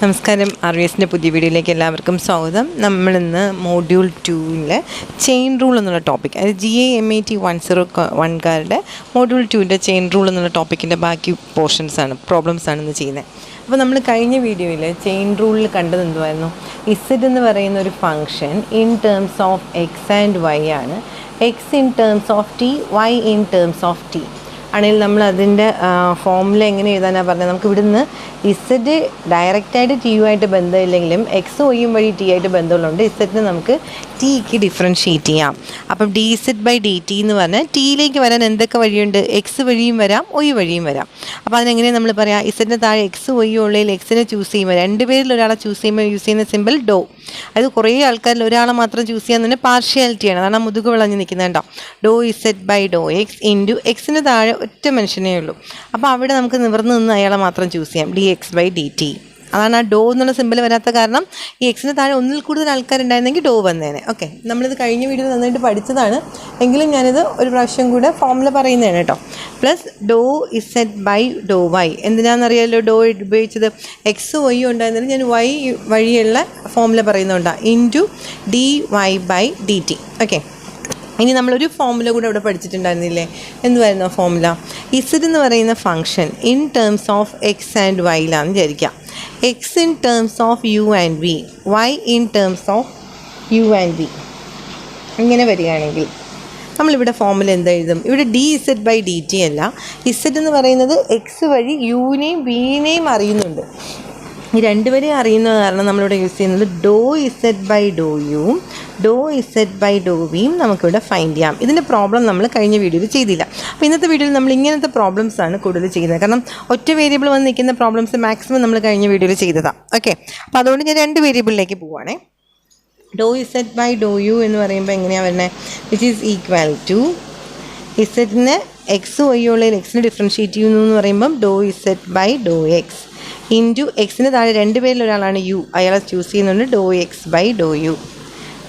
നമസ്കാരം. RVSൻ്റെ പുതിയ വീഡിയോയിലേക്ക് എല്ലാവർക്കും സ്വാഗതം. നമ്മളിന്ന് മോഡ്യൂൾ 2-ലെ ചെയിൻ റൂൾ എന്നുള്ള ടോപ്പിക്, അതായത് GAMAT 101കാരുടെ മോഡ്യൂൾ 2-ൻ്റെ ചെയിൻ റൂൾ എന്നുള്ള ടോപ്പിക്കിൻ്റെ ബാക്കി പ്രോബ്ലംസാണ് ഇന്ന് ചെയ്യുന്നത്. അപ്പോൾ നമ്മൾ കഴിഞ്ഞ വീഡിയോയിൽ ചെയിൻ റൂളിൽ കണ്ടത് എന്തുമായിരുന്നു? Z എന്ന് പറയുന്ന ഒരു function in terms of X and Y ആണ്. X in terms of T, Y in terms of T ആണെങ്കിൽ നമ്മൾ അതിൻ്റെ ഫോമുല എങ്ങനെ എഴുതാനാണ് പറഞ്ഞത്? നമുക്ക് ഇവിടുന്ന് ഇസഡ് ഡയറക്റ്റായിട്ട് ടിയുമായിട്ട് ബന്ധമില്ലെങ്കിലും എക്സ് ഒയും വഴി ടി ആയിട്ട് ബന്ധമുള്ളതുകൊണ്ട് ഇസഡിന് നമുക്ക് ടിക്ക് ഡിഫറൻഷ്യേറ്റ് ചെയ്യാം. അപ്പം dz/dt എന്ന് പറഞ്ഞാൽ ടിയിലേക്ക് വരാൻ എന്തൊക്കെ വഴിയുണ്ട്? എക്സ് വഴിയും വരാം, ഒയ് വഴിയും വരാം. അപ്പോൾ അതിനെങ്ങനെ നമ്മൾ പറയാം? ഇസഡിന് താഴെ എക്സ് ഒയ്യും ഉള്ളതിൽ എക്സിനെ ചൂസ് ചെയ്യുമ്പോൾ രണ്ടുപേരിൽ ഒരാളെ ചൂസ് ചെയ്യുമ്പോൾ യൂസ് ചെയ്യുന്ന സിമ്പിൾ ഡോ. അത് കുറേ ആൾക്കാരിൽ ഒരാളെ മാത്രം ചൂസ് ചെയ്യാൻ തന്നെ പാർഷ്യാലിറ്റിയാണ്. അതാണ് മുതുക് വിളഞ്ഞ് നിൽക്കുന്നുണ്ടോ? ഡോ z/ഡോ എക്സ് ഇൻറ്റു എക്സിന് താഴെ ഒറ്റ മനുഷ്യനേ ഉള്ളൂ. അപ്പോൾ അവിടെ നമുക്ക് നിവർന്ന് നിന്ന് അയാളെ മാത്രം ചൂസ് ചെയ്യാം, dx/dt. അതാണ് ആ ഡോ എന്നുള്ള സിമ്പിൾ വരാത്ത കാരണം. ഈ എക്സിന് താഴെ ഒന്നിൽ കൂടുതൽ ആൾക്കാരുണ്ടായിരുന്നെങ്കിൽ ഡോ വന്നേനെ. ഓക്കെ, നമ്മളിത് കഴിഞ്ഞ വീഡിയോ നന്നായിട്ട് പഠിച്ചതാണ്, എങ്കിലും ഞാനിത് ഒരു പ്രാവശ്യം കൂടെ ഫോമുല പറയുന്നതാണ് കേട്ടോ. പ്ലസ് ഡോ z/ഡോ വൈ. എന്തിനാണെന്നറിയാമല്ലോ ഡോ ഉപയോഗിച്ചത്? എക്സ് വൈ ഉണ്ടായിരുന്നത് ഞാൻ വൈ വഴിയുള്ള ഫോമുല പറയുന്നുണ്ടാണ്, ഇൻറ്റു dy/dt. ഓക്കെ, ഇനി നമ്മളൊരു ഫോമുല കൂടെ അവിടെ പഠിച്ചിട്ടുണ്ടായിരുന്നില്ലേ? എന്തുവായിരുന്നു ആ ഫോമുല? ഇസഡ് എന്ന് പറയുന്ന function in terms of X and വൈയിലാണെന്ന് വിചാരിക്കാം. X in terms of U and V, Y in terms of U and V. ഇങ്ങനെ വരികയാണെങ്കിൽ നമ്മളിവിടെ ഫോമുല എന്തെഴുതും? ഇവിടെ dz/dt അല്ല, ഇസഡ് എന്ന് പറയുന്നത് എക്സ് വഴി യുവിനെയും വിനെയും അറിയുന്നുണ്ട്. ഈ രണ്ടുപേരെയും അറിയുന്നത് കാരണം നമ്മളിവിടെ യൂസ് ചെയ്യുന്നത് ഡോ z/ഡോ യുവും ഡോ z/ഡോ വിയും നമുക്കിവിടെ ഫൈൻഡ് ചെയ്യാം. ഇതിൻ്റെ പ്രോബ്ലം നമ്മൾ കഴിഞ്ഞ വീഡിയോയിൽ ചെയ്തില്ല. അപ്പോൾ ഇന്നത്തെ വീഡിയോയിൽ നമ്മൾ ഇങ്ങനത്തെ പ്രോബ്ലംസാണ് കൂടുതൽ ചെയ്യുന്നത്. കാരണം ഒറ്റ വേരിയബിൾ വന്ന് നിൽക്കുന്ന പ്രോബ്ലംസ് മാക്സിമം നമ്മൾ കഴിഞ്ഞ വീഡിയോയിൽ ചെയ്തതാണ്. ഓക്കെ, അപ്പോൾ അതുകൊണ്ട് ഞാൻ രണ്ട് വേരിയബിളിലേക്ക് പോവുകയാണേ. ഡോ z/ഡോ യു എന്ന് പറയുമ്പോൾ എങ്ങനെയാണ് വരുന്നത്? വിച്ച് ഈസ് ഈക്വൽ ടു ഇസഡിന് എക്സ് വൈ ഉള്ളതിൽ എക്സിന് ഡിഫറൻഷ്യേറ്റ് ചെയ്യുന്നു എന്ന് പറയുമ്പം ഡോ z/ഡോ എക്സ് ഇൻറ്റു എക്സിന് താഴെ രണ്ടുപേരിൽ ഒരാളാണ് യു, അയാളെ ചൂസ് ചെയ്യുന്നുണ്ട് ഡോ x/ഡോ യു.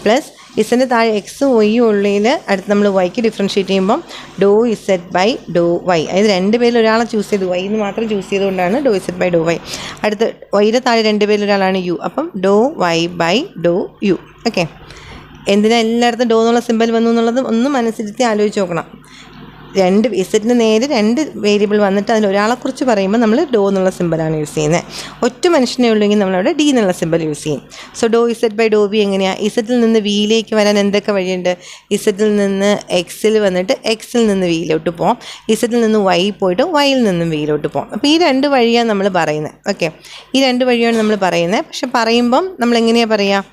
പ്ലസ് ഇസഡിന് താഴെ എക്സ് വൈ ഉള്ളതിൽ അടുത്ത് നമ്മൾ വൈക്ക് ഡിഫറൻഷ്യേറ്റ് ചെയ്യുമ്പം ഡോ z/ഡോ വൈ. അതായത് രണ്ടുപേരിൽ ഒരാളെ ചൂസ് ചെയ്തു, വൈ എന്ന് മാത്രം ചൂസ് ചെയ്തുകൊണ്ടാണ് ഡോ z/ഡോ വൈ. അടുത്ത് വൈയുടെ താഴെ രണ്ടുപേരിൽ ഒരാളാണ് യു, അപ്പം ഡോ y/ഡോ യു. ഓക്കെ, എന്തിനാ എല്ലായിടത്തും ഡോ എന്നുള്ള സിമ്പൽ വന്നു എന്നുള്ളത് ഒന്ന് മനസ്സിരുത്തി ആലോചിച്ച് നോക്കണം. രണ്ട് ഇസഡിന് നേരെ രണ്ട് വേരിയബിൾ വന്നിട്ട് അതിലൊരാളെക്കുറിച്ച് പറയുമ്പോൾ നമ്മൾ ഡോ എന്നുള്ള സിമ്പലാണ് യൂസ് ചെയ്യുന്നത്. ഒറ്റ മനുഷ്യനെ ഉള്ളെങ്കിൽ നമ്മളവിടെ ഡി എന്നുള്ള സിമ്പൽ യൂസ് ചെയ്യും. സോ ഡോ z/ഡോ വി എങ്ങനെയാണ്? ഇസഡിൽ നിന്ന് വിയിലേക്ക് വരാൻ എന്തൊക്കെ വഴിയുണ്ട്? ഇസഡിൽ നിന്ന് എക്സിൽ വന്നിട്ട് എക്സിൽ നിന്ന് വിയിലോട്ട് പോകാം, ഇസഡിൽ നിന്ന് വൈ പോയിട്ട് വൈയിൽ നിന്നും വിയിലോട്ട് പോകാം. അപ്പോൾ ഈ രണ്ട് വഴിയാണ് നമ്മൾ പറയുന്നത്. ഓക്കെ, ഈ രണ്ട് വഴിയാണ് നമ്മൾ പറയുന്നത്. പക്ഷെ പറയുമ്പം നമ്മൾ എങ്ങനെയാണ് പറയുക?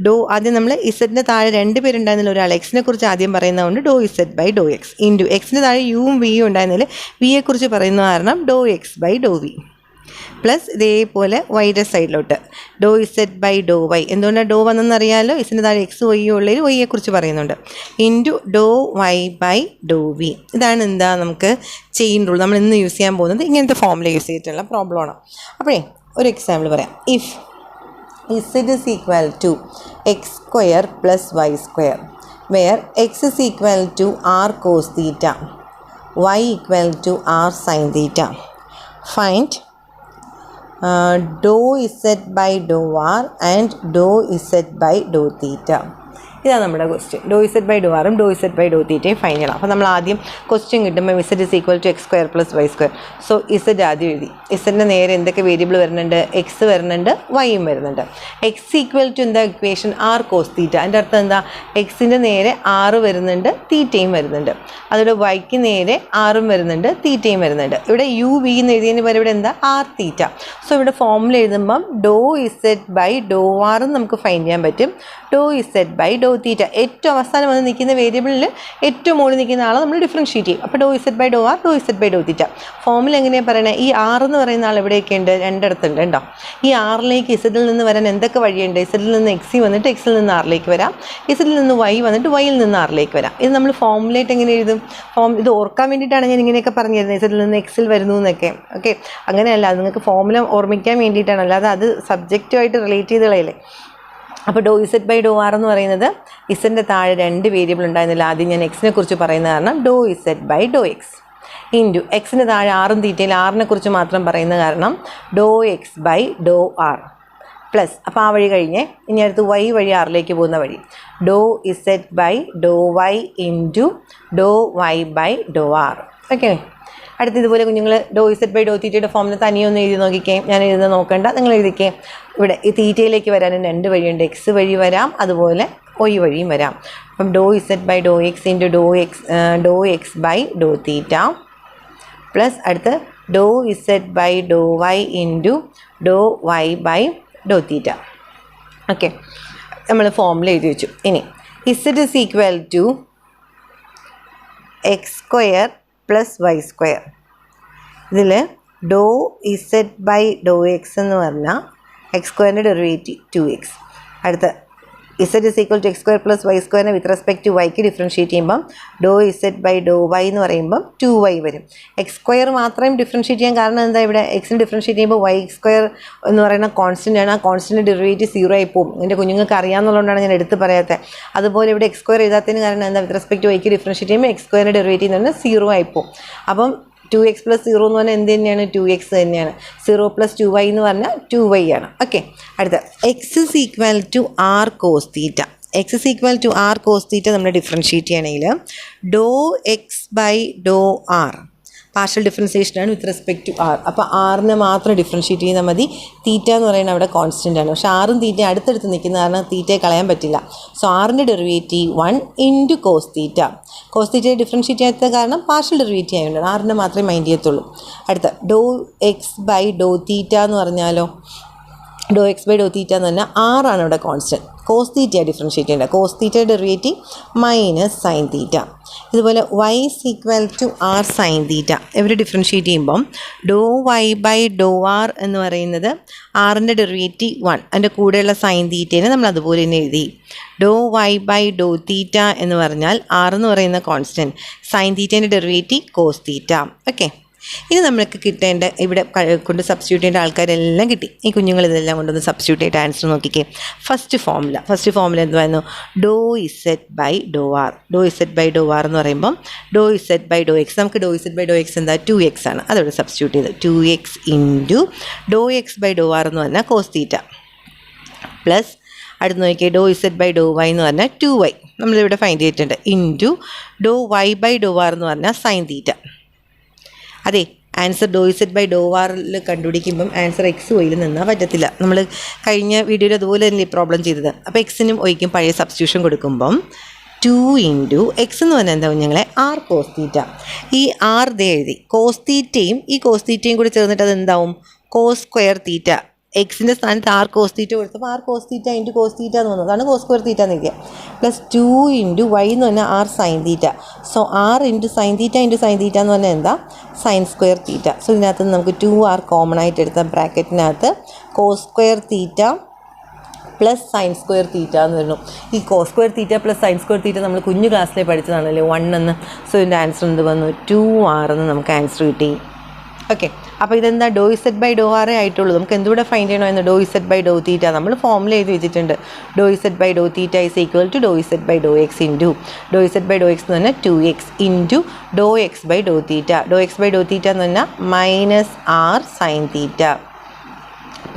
ഡോ ആദ്യം നമ്മൾ ഇസഡിന് താഴെ രണ്ട് പേരുണ്ടായിരുന്നില്ല, ഒരാൾ എക്സിനെ കുറിച്ച് ആദ്യം പറയുന്നതുകൊണ്ട് ഡോ z/ഡോ എക്സ് ഇൻറ്റു എക്സിന് താഴെ യുവും വിയും ഉണ്ടായിരുന്നില്ല, വിയെക്കുറിച്ച് പറയുന്ന കാരണം ഡോ x/ഡോ വി. പ്ലസ് ഇതേപോലെ വൈയുടെ സൈഡിലോട്ട് ഡോ z/ഡോ വൈ. എന്തുകൊണ്ടാണ് ഡോ വന്നെന്നറിയാമല്ലോ? ഇസിന് താഴെ എക്സ് വൈയും ഉള്ളതിൽ വൈയെക്കുറിച്ച് പറയുന്നുണ്ട്, ഇൻറ്റു ഡോ y/ഡോ വി. ഇതാണ് എന്താ നമുക്ക് ചെയിൻ റൂൾ. നമ്മൾ ഇന്ന് യൂസ് ചെയ്യാൻ പോകുന്നത് ഇങ്ങനത്തെ ഫോമിൽ യൂസ് ചെയ്തിട്ടുള്ള പ്രോബ്ലമാണ്. അപ്പോഴേ ഒരു എക്സാമ്പിൾ പറയാം. If z is equal to x square plus y square, where x is equal to r cos theta, y equal to r sin theta. Find dou z/dou r and dou z/dou theta. ഇതാണ് നമ്മുടെ question. ഡോ z/ഡോ ആറും ഡോ z/ഡോ തീറ്റയും fine ചെയ്യണം. അപ്പോൾ നമ്മൾ ആദ്യം question കിട്ടുമ്പോൾ z is equal to x square plus y square. So z ആദ്യം എഴുതി. ഇസഡിൻ്റെ നേരെ എന്തൊക്കെ വേരിയബിൾ വരുന്നുണ്ട്? എക്സ് വരുന്നുണ്ട്, വൈയും വരുന്നുണ്ട്. എക്സ് ഈക്വൽ ടു എന്താ ഇക്വേഷൻ? R cos theta. അതിൻ്റെ അർത്ഥം എന്താ? എക്സിൻ്റെ നേരെ ആറ് വരുന്നുണ്ട്, തീറ്റയും വരുന്നുണ്ട്. അതുപോലെ വൈക്ക് നേരെ ആറും വരുന്നുണ്ട്, തീറ്റയും വരുന്നുണ്ട്. ഇവിടെ യു വി എന്ന് എഴുതിയതിന് പകരം ഇവിടെ എന്താ? ആർ തീറ്റ. സോ ഇവിടെ ഫോമിൽ എഴുതുമ്പം ഡോ z/ഡോ ആറും നമുക്ക് ഫൈൻ ചെയ്യാൻ പറ്റും, ഡോ z/ഡോ തീറ്റ. ഏറ്റവും അവസാനം വന്ന് നിൽക്കുന്ന വേരിയബിളിൽ ഏറ്റവും മുകളിൽ നിൽക്കുന്ന ആളെ നമ്മൾ ഡിഫറൻഷ്യേറ്റ് ചെയ്യും. അപ്പോൾ ഡോ z/ഡോ ആർ, ഡോ z/ഡോ തീറ്റ. ഫോമിൽ എങ്ങനെയാണ് പറയണത്? ഈ ആർ എന്ന് പറയുന്ന ആൾ എവിടെയൊക്കെ ഉണ്ട്? രണ്ടിടത്തുണ്ട് ഉണ്ടോ? ഈ ആറിലേക്ക് ഇസഡിൽ നിന്ന് വരാൻ എന്തൊക്കെ വഴിയുണ്ട്? ഇസഡിൽ നിന്ന് എക്സിൽ വന്നിട്ട് എക്സിൽ നിന്ന് ആറിലേക്ക് വരാം, ഇസഡിൽ നിന്ന് വൈ വന്നിട്ട് വൈയിൽ നിന്ന് ആറിലേക്ക് വരാം. ഇത് നമ്മൾ ഫോമിലായിട്ട് എങ്ങനെ എഴുതും? ഇത് ഓർക്കാൻ വേണ്ടിയിട്ടാണ് ഞാൻ ഇങ്ങനെയൊക്കെ പറഞ്ഞു തരുന്നത്, ഇസഡിൽ നിന്ന് എക്സിൽ വരുന്നു എന്നൊക്കെ. ഓക്കെ, അങ്ങനെയല്ല, അത് നിങ്ങൾക്ക് ഫോമുല ഓർമ്മിക്കാൻ വേണ്ടിയിട്ടാണ്, അല്ലാതെ അത് സബ്ജക്റ്റുമായിട്ട് റിലേറ്റ് ചെയ്ത് കളയല്ലേ. അപ്പോൾ ഡോ z/ഡോ ആർ എന്ന് പറയുന്നത് ഇസഡിൻ്റെ താഴെ രണ്ട് വേരിയബിൾ ഉണ്ടായിരുന്നില്ല, ആദ്യം ഞാൻ എക്സിനെ കുറിച്ച് പറയുന്ന കാരണം ഡോ z/ഡോ എക്സ്. ഇൻറ്റു എക്സിന് താഴെ ആറും തീറ്റയിൽ ആറിനെ കുറിച്ച് മാത്രം പറയുന്ന കാരണം ഡോ X by Dr R plus, അപ്പോൾ ആ വഴി കഴിഞ്ഞ് ഇനി അടുത്ത് വൈ വഴി ആറിലേക്ക് പോകുന്ന വഴി do Z by Dr Y into Dr Y by Dr R. Okay, അടുത്ത് ഇതുപോലെ കുഞ്ഞുങ്ങൾ ഡോ ഇസെഡ് ബൈ ഡോ തീറ്റയുടെ ഫോമിൽ തനിയെ ഒന്ന് എഴുതി നോക്കിക്കേ. ഞാൻ എഴുതുന്നത് നോക്കണ്ട, നിങ്ങൾ എഴുതിക്കേ. ഇവിടെ ഈ തീറ്റയിലേക്ക് വരാനും രണ്ട് വഴിയുണ്ട്, എക്സ് വഴി വരാം, അതുപോലെ ഒയ് വഴിയും വരാം. അപ്പം doh Z by Dr X into Dr X by doh theta plus അടുത്ത് ഡോ Z by Dr Y into Dr Y by doh theta. Okay, നമ്മൾ ഫോമിൽ എഴുതി വെച്ചു. ഇനി z is equal to X square plus Y square. ഇതിൽ doh Z by Dr x എന്ന് പറഞ്ഞാൽ x സ്ക്വയറിൻ്റെ ഡെറിവേറ്റീവ് 2x. അടുത്ത z is equal to X square plus y സ്ക്വയറിനെ വിത്ത് റെസ്പെക്ട് ടു വൈക്ക് ഡിഫറൻഷ്യേറ്റ് ചെയ്യുമ്പം ഡോ ഇസെഡ് ബൈ ഡോ വൈ എന്ന് പറയുമ്പം 2y വരും. എക്സ് സ്ക്വയർ മാത്രം ഡിഫറൻഷ്യേറ്റ് ചെയ്യാൻ കാരണം എന്താ, ഇവിടെ എക്സിന് ഡിഫറൻഷ്യേറ്റ് ചെയ്യുമ്പോൾ വൈ സ്ക്വയർ എന്ന് പറയുന്ന കോൺസ്റ്റൻ്റ് ആണ്. ആ കോൺസ്റ്റൻ്റ് ഡെറിവേറ്റീവ് 0 ആയി പോകും. എൻ്റെ കുഞ്ഞുങ്ങൾക്ക് അറിയാമെന്നുള്ളതുകൊണ്ടാണ് ഞാൻ എടുത്ത് പറയാത്തത്. അതുപോലെ ഇവിടെ എക്സ് സ്ക്വയർ എഴുതാത്തതിന് കാരണം എന്താ, വിത്ത് റെസ്പെക്ട് ടു വൈക്ക് ഡിഫറൻഷ്യേറ്റ് ചെയ്യുമ്പോൾ എക്സ് സ്ക്വയറിൻ്റെ ഡെറിവേറ്റീവ് എന്ന് പറഞ്ഞാൽ 0 ആയി പോകും. അപ്പം 2x + 0 എന്ന് പറഞ്ഞാൽ എന്ത് തന്നെയാണ്, 2x തന്നെയാണ്. 0 + 2y എന്ന് പറഞ്ഞാൽ 2y ആണ്. ഓക്കെ, അടുത്ത x is equal to r cos theta. X is equal to r cos theta നമ്മൾ ഡിഫറൻഷ്യേറ്റ് ചെയ്യണമെങ്കിൽ doh X by Dr r partial ഡിഫറൻസിയേഷനാണ് വിത്ത് റെസ്പെക്ട് ടു ആർ. അപ്പോൾ ആറിനെ മാത്രം ഡിഫറൻഷ്യേറ്റ് ചെയ്താൽ മതി. തീറ്റ എന്ന് പറയുന്നത് അവിടെ കോൺസ്റ്റൻ്റ് ആണ്. പക്ഷേ ആറും തീറ്റ അടുത്തടുത്ത് നിൽക്കുന്ന കാരണം തീറ്റയെ കളയാൻ പറ്റില്ല. സോ ആറിൻ്റെ derivative 1 into cos theta. Cos തീറ്റയെ ഡിഫറൻഷ്യേറ്റ് ചെയ്യാത്ത കാരണം പാർഷ്യൽ ഡെറിവേറ്റീവ് ആയതുകൊണ്ട് ആറിനെ മാത്രമേ മൈൻഡ് ചെയ്യത്തുള്ളൂ. അടുത്ത ഡോ എക്സ് ബൈ ഡോ തീറ്റ എന്ന് പറഞ്ഞാലോ, ഡോ എക്സ് ബൈ ഡോ തീറ്റ എന്ന് പറഞ്ഞാൽ ആറാണ് ഇവിടെ കോൺസ്റ്റൻറ്റ്. കോസ് തീറ്റ ഡിഫറൻഷ്യേറ്റ് ചെയ്യേണ്ടത്. Cos theta derivative minus sine theta. ഇതുപോലെ y is equal to r sine theta. ഇവർ ഡിഫറൻഷ്യേറ്റ് ചെയ്യുമ്പം ഡോ വൈ ബൈ ഡോ ആർ എന്ന് പറയുന്നത് ആറിൻ്റെ ഡെറിവേറ്റീവ് 1, അതിൻ്റെ കൂടെയുള്ള സൈൻ തീറ്റേനെ നമ്മൾ അതുപോലെ തന്നെ എഴുതി. ഡോ വൈ ബൈ ഡോ തീറ്റ എന്ന് പറഞ്ഞാൽ ആർ എന്ന് പറയുന്ന കോൺസ്റ്റൻറ്റ്, സൈൻ തീറ്റേൻ്റെ ഡെറിവേറ്റീവ് കോസ് തീറ്റ. ഓക്കെ, ഇനി നമ്മൾക്ക് കിട്ടേണ്ട ഇവിടെ കൊണ്ട് സബ്സ്റ്റിറ്റ്യൂട്ട് ചെയ്യേണ്ട ആൾക്കാരെല്ലാം കിട്ടി. ഈ കുഞ്ഞുങ്ങൾ ഇതെല്ലാം കൊണ്ടൊന്ന് സബ്സ്റ്റിറ്റ്യൂട്ട് ചെയ്തിട്ട് ആൻസർ നോക്കിക്കേ. ഫസ്റ്റ് ഫോമുല എന്തുവായിരുന്നു, doh Z by Dr r. Doh Z by dou R എന്ന് പറയുമ്പം doh Z by Dr x, നമുക്ക് doh Z by Dr x എന്താ 2x ആണ്. അതോടെ സബ്സ്റ്റിറ്റ്യൂട്ട് ചെയ്ത് 2x into Dr X by dou R എന്ന് പറഞ്ഞാൽ കോസ് തീറ്റ പ്ലസ് അടുത്ത് നോക്കിയാൽ doh Z by Dr Y എന്ന് പറഞ്ഞാൽ 2y നമ്മളിവിടെ ഫൈൻഡ് ചെയ്തിട്ടുണ്ട് into Dr Y by dou R എന്ന് പറഞ്ഞാൽ സൈൻ തീറ്റ. അതെ, ആൻസർ ഡോ ഇസെഡ് ബൈ ഡോ ആറിൽ കണ്ടുപിടിക്കുമ്പം ആൻസർ എക്സ് വൈയിൽ നിന്നാൽ പറ്റത്തില്ല. നമ്മൾ കഴിഞ്ഞ വീഡിയോയിൽ അതുപോലെ തന്നെ പ്രോബ്ലം ചെയ്തത്. അപ്പോൾ എക്സിനും വൈക്കും പഴയ സബ്സ്റ്റിറ്റ്യൂഷൻ കൊടുക്കുമ്പം 2 ഇൻറ്റു എക്സ് എന്ന് പറഞ്ഞാൽ എന്താവും ഞങ്ങളെ ആർ കോസ് തീറ്റ. ഈ ആർ ദേ എഴുതി, കോസ് തീറ്റയും ഈ കോസ് തീറ്റയും കൂടി ചേർന്നിട്ട് അത് എന്താവും, കോസ് സ്ക്വയർ തീറ്റ. എക്സിൻ്റെ സ്ഥാനത്ത് ആർ കോസ് തീറ്റ കൊടുത്തപ്പോൾ R cos theta into cos theta എന്ന് വന്നു, അതാണ് കോസ് സ്ക്വയർ തീറ്റ എന്ന് എഴുതിയ. പ്ലസ് 2 ഇൻറ്റു വൈ എന്ന് പറഞ്ഞാൽ R sine theta. So R into sine theta എന്ന് പറഞ്ഞാൽ എന്താ, സൈൻ സ്ക്വയർ തീറ്റ. സോ ഇതിനകത്ത് നമുക്ക് 2r കോമൺ ആയിട്ട് എടുത്ത ബ്രാക്കറ്റിനകത്ത് cos square theta plus sine square theta എന്ന് വരുന്നു. ഈ cos square theta plus sine square theta നമ്മൾ കുഞ്ഞു ക്ലാസ്സിലെ പഠിച്ചതാണല്ലേ 1 എന്ന്. സോ ഇതിൻ്റെ ആൻസർ എന്ത് വന്നു, 2r എന്ന് നമുക്ക് ആൻസർ കിട്ടി. ഓക്കെ, അപ്പോൾ ഇതെന്താ ഡോ ഇസെഡ് ബൈ ഡോ ആറേ ആയിട്ടുള്ളൂ. നമുക്ക് എന്തുകൂടെ ഫൈൻഡ് ചെയ്യണമെന്ന്, ഡോ ഇസെഡ് ബൈ ഡോ തീറ്റ നമ്മൾ ഫോമിൽ എഴുതി വെച്ചിട്ടുണ്ട്. Doh Z by doh theta is equal to doh Z by Dr X into doh Z by Dr x എന്ന് പറഞ്ഞാൽ 2x into Dr X by doh theta. Doh X by doh theta എന്ന് പറഞ്ഞാൽ minus r sine theta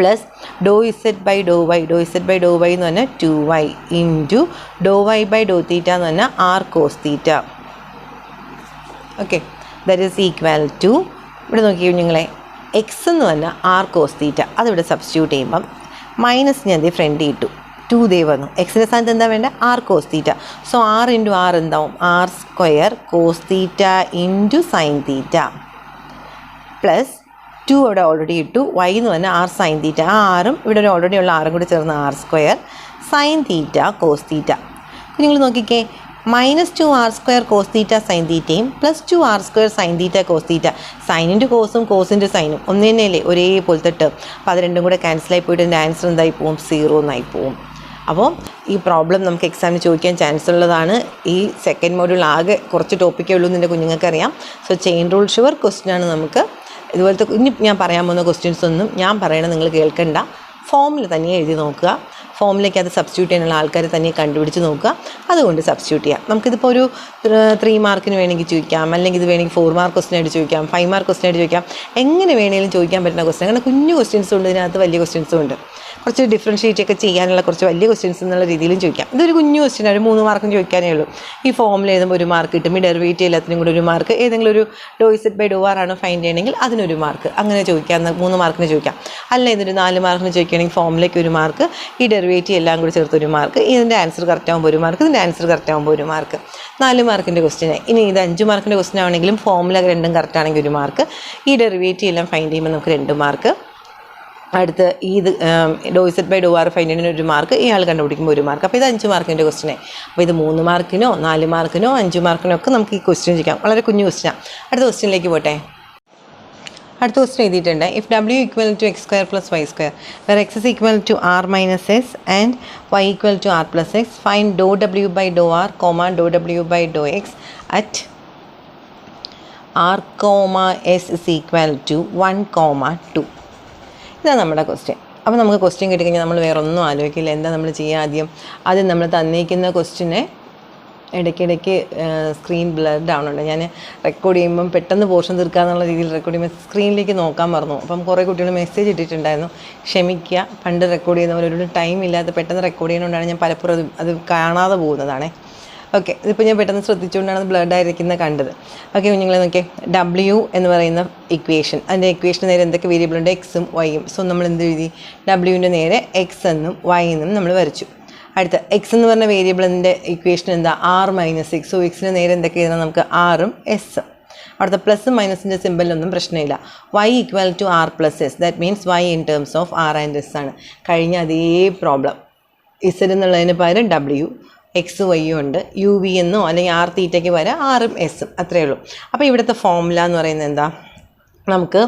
plus Dr Z by Dr y. Doh Z by Dr Y എന്ന് പറഞ്ഞാൽ 2y into Dr Y by doh theta എന്ന് പറഞ്ഞാൽ r cos theta. Okay, that is equal to ഇവിടെ നോക്കി കുഞ്ഞുങ്ങളെ, X എന്ന് പറഞ്ഞാൽ r cos തീറ്റ. അതിവിടെ സബ്സ്റ്റിറ്റ്യൂട്ട് ചെയ്യുമ്പം മൈനസ് ഞാൻ ഫ്രണ്ട് ഇട്ടു, 2 ദേ വന്നു. എക്സിൻ്റെ സ്ഥാനത്ത് എന്താ വേണ്ട, r cos theta. So R into r എന്താവും, r square cos theta into sine theta plus 2 അവിടെ ഓൾറെഡി ഇട്ടു, വൈ എന്ന് പറഞ്ഞാൽ ആർ സൈൻ തീറ്റ. ആ ആറും ഇവിടെ ഒരു ഓൾറെഡി ഉള്ള ആറും കൂടി ചേർന്ന് R square sine theta cos theta. നിങ്ങൾ നോക്കിക്കേ, -2r² കോസ് തീറ്റ സൈൻ തീറ്റയും +2r² സൈൻ തീറ്റ കോസ് തീറ്റ. സൈനിൻ്റെ കോസും കോസിൻ്റെ സൈനും ഒന്ന് തന്നെയല്ലേ, ഒരേപോലത്തെ ടേം. അപ്പോൾ അത് രണ്ടും കൂടെ ക്യാൻസലായി പോയിട്ട് എൻ്റെ ആൻസർ എന്തായി പോവും, 0 എന്നായി പോവും. അപ്പോൾ ഈ പ്രോബ്ലം നമുക്ക് എക്സാമിന് ചോദിക്കാൻ ചാൻസ് ഉള്ളതാണ്. ഈ സെക്കൻഡ് മോഡ്യൂൾ ആകെ കുറച്ച് ടോപ്പിക്കേ ഉള്ളൂ എന്ന് എൻ്റെ കുഞ്ഞുങ്ങൾക്കറിയാം. So chain rule sure question ആണ്. നമുക്ക് ഇതുപോലത്തെ ഇനി ഞാൻ പറയാൻ പോകുന്ന ക്വസ്റ്റ്യൻസ് ഒന്നും ഞാൻ പറയണത് നിങ്ങൾ കേൾക്കണ്ട, ഫോമിൽ തന്നെ എഴുതി നോക്കുക. ഫോമിലേക്ക് അത് സബ്സ്റ്റിറ്റ്യൂട്ട് ചെയ്യാനുള്ള ആൾക്കാർ തന്നെ കണ്ടുപിടിച്ച് നോക്കുക, അതുകൊണ്ട് സബ്സ്റ്റിറ്റ്യൂട്ട് ചെയ്യാം. നമുക്കിതിപ്പോൾ ഒരു 3 മാർക്കിന് വേണമെങ്കിൽ ചോദിക്കാം, അല്ലെങ്കിൽ ഇത് വേണമെങ്കിൽ 4 മാർക്ക് ക്വസ്റ്റൻ ആയിട്ട് ചോദിക്കാം, 5 മാർക്ക് ക്വസ്റ്റൻ ആയിട്ട് ചോദിക്കാം, എങ്ങനെ വേണമെങ്കിലും ചോദിക്കാൻ പറ്റുന്ന ക്വസ്റ്റൻ. അങ്ങനെ കുഞ്ഞു ക്വസ്റ്റ്യൻസും ഉണ്ട്, ഇതിനകത്ത് വലിയ ക്വസ്റ്റ്യൻസും ഉണ്ട്. കുറച്ച് ഡിഫറൻഷ്യേറ്റ് ഒക്കെ ചെയ്യാനുള്ള കുറച്ച് വലിയ ക്വസ്റ്റ്യൻസ് എന്നുള്ള രീതിയിലും ചോദിക്കാം. ഇതൊരു കുഞ്ഞു ക്വസ്റ്റ്യൻ, ഒരു 3 മാർക്കും ചോദിക്കാനേ ഉള്ളൂ. ഈ ഫോമിൽ എഴുതുമ്പോൾ 1 മാർക്ക് കിട്ടും, ഈ ഡെറിവേറ്റീവ് എല്ലാത്തിനും കൂടി 1 മാർക്ക്, ഏതെങ്കിലും ഒരു ഡോ ഇസഡ് ബൈ ഡോ ആർ ആണോ ഫൈൻഡ് ചെയ്യണമെങ്കിൽ അതിനൊരു മാർക്ക്, അങ്ങനെ ചോദിക്കാം. 3 മാർക്കിന് ചോദിക്കാം. അല്ല ഇതൊരു 4 മാർക്കിന് ചോദിക്കുകയാണെങ്കിൽ ഫോമിലേക്ക് 1 മാർക്ക്, ഈ ഡെറിവേറ്റീവ് എല്ലാം കൂടി ചേർത്ത് 1 മാർക്ക്, ഇതിൻ്റെ ആൻസർ കറക്റ്റ് ആകുമ്പോൾ 1 മാർക്ക്, ഇതിൻ്റെ ആൻസർ കറക്റ്റ് ആകുമ്പോൾ 1 മാർക്ക്. 4 മാർക്കിൻ്റെ ക്വസ്റ്റ്യൻ. ഇനി ഇത് 5 മാർക്കിൻ്റെ ക്വസ്റ്റ്യൻ ആണെങ്കിലും ഫോമില രണ്ടും കറക്റ്റ് ആണെങ്കിൽ 1 മാർക്ക്, ഈ ഡെറിവേറ്റീവ് എല്ലാം ഫൈൻഡ് ചെയ്യുമ്പോൾ നമുക്ക് 2 മാർക്ക്. അടുത്ത് ഇത് doh Z by Dr r find ചെയ്യുന്നതിന് 1 മാർക്ക്, ഇയാൾ കണ്ടുപിടിക്കുമ്പോൾ 1 മാർക്ക്. അപ്പോൾ ഇത് 5 മാർക്കിൻ്റെ ക്വസ്റ്റ്യനെ. അപ്പോൾ ഇത് 3 മാർക്കിനോ 4 മാർക്കിനോ 5 മാർക്കിനോ ഒക്കെ നമുക്ക് ഈ ക്വസ്റ്റ്യൻ ചെയ്യാം. വളരെ കുഞ്ഞു ക്വസ്റ്റ്യനാണ്. അടുത്ത ക്വസ്റ്റ്യനിലേക്ക് പോട്ടെ. അടുത്ത ക്വസ്റ്റ്യൻ എഴുതിയിട്ടുണ്ട്. If W equal to X square plus Y square where X is equal to R minus S and Y equal to R plus X, find do W by Dr R comma do W by Dr X at R comma S is equal to 1,2. ഇതാണ് നമ്മുടെ question. അപ്പോൾ നമുക്ക് question കിട്ടിക്കഴിഞ്ഞാൽ നമ്മൾ വേറെ ഒന്നും ആലോചിക്കില്ല. എന്താ നമ്മൾ ചെയ്യുക? ആദ്യം നമ്മൾ തന്നിരിക്കുന്ന ക്വസ്റ്റ്യനെ ഇടയ്ക്കിടയ്ക്ക് സ്ക്രീൻ ബ്ലർഡ് ആവുന്നുണ്ട്. ഞാൻ റെക്കോർഡ് ചെയ്യുമ്പം പെട്ടെന്ന് പോർഷൻ തീർക്കാന്നുള്ള രീതിയിൽ റെക്കോർഡ് ചെയ്യുമ്പോൾ സ്ക്രീനിലേക്ക് നോക്കാൻ മറന്നു. അപ്പം കുറേ കുട്ടികൾ മെസ്സേജ് ഇട്ടിട്ടുണ്ടായിരുന്നു, ക്ഷമിക്കുക, പണ്ട് റെക്കോർഡ് ചെയ്യുന്ന പോലെ ഒരു ടൈം ഇല്ലാത്ത പെട്ടെന്ന് റെക്കോർഡ് ചെയ്യുന്നതുകൊണ്ടാണ് ഞാൻ പലപ്പോഴും അത് കാണാതെ പോകുന്നതാണേ. ഓക്കെ, ഇതിപ്പോൾ ഞാൻ പെട്ടെന്ന് ശ്രദ്ധിച്ചുകൊണ്ടാണ് ബ്ലഡ് ആയിരിക്കുന്നത് കണ്ടത്. ഓക്കെ, നിങ്ങൾ നോക്കിയേ, ഡബ്ല്യു എന്ന് പറയുന്ന ഇക്വേഷൻ, അതിൻ്റെ ഇക്വേഷന് നേരെ എന്തൊക്കെ വേരിയബിൾ ഉണ്ട്? എക്സും വൈയും. സോ നമ്മൾ എന്ത് എഴുതി? ഡബ്ല്യുവിൻ്റെ നേരെ എക്സ് എന്നും വൈ എന്നും നമ്മൾ വരച്ചു. അടുത്ത എക്സ് എന്ന് പറഞ്ഞ വേരിയബിളിൻ്റെ ഇക്വേഷൻ എന്താ? R minus X. സോ എക്സിന് നേരെ എന്തൊക്കെ എഴുതണം? നമുക്ക് ആറും എസ്. അടുത്ത പ്ലസും മൈനസിൻ്റെ സിമ്പിളൊന്നും പ്രശ്നമില്ല. Y equal to R plus S, that means Y in terms of R and S ആണ്. കഴിഞ്ഞ അതേ പ്രോബ്ലം, ഇസഡ് എന്നുള്ളതിന് പകരം ഡബ്ല്യു, എക്സ് വൈയും ഉണ്ട്, യു വി എന്നോ അല്ലെങ്കിൽ ആർ തീറ്റയ്ക്ക് വരെ ആറും എസും, അത്രയേ ഉള്ളൂ. അപ്പോൾ ഇവിടുത്തെ ഫോർമുല എന്ന് പറയുന്നത് എന്താ? നമുക്ക്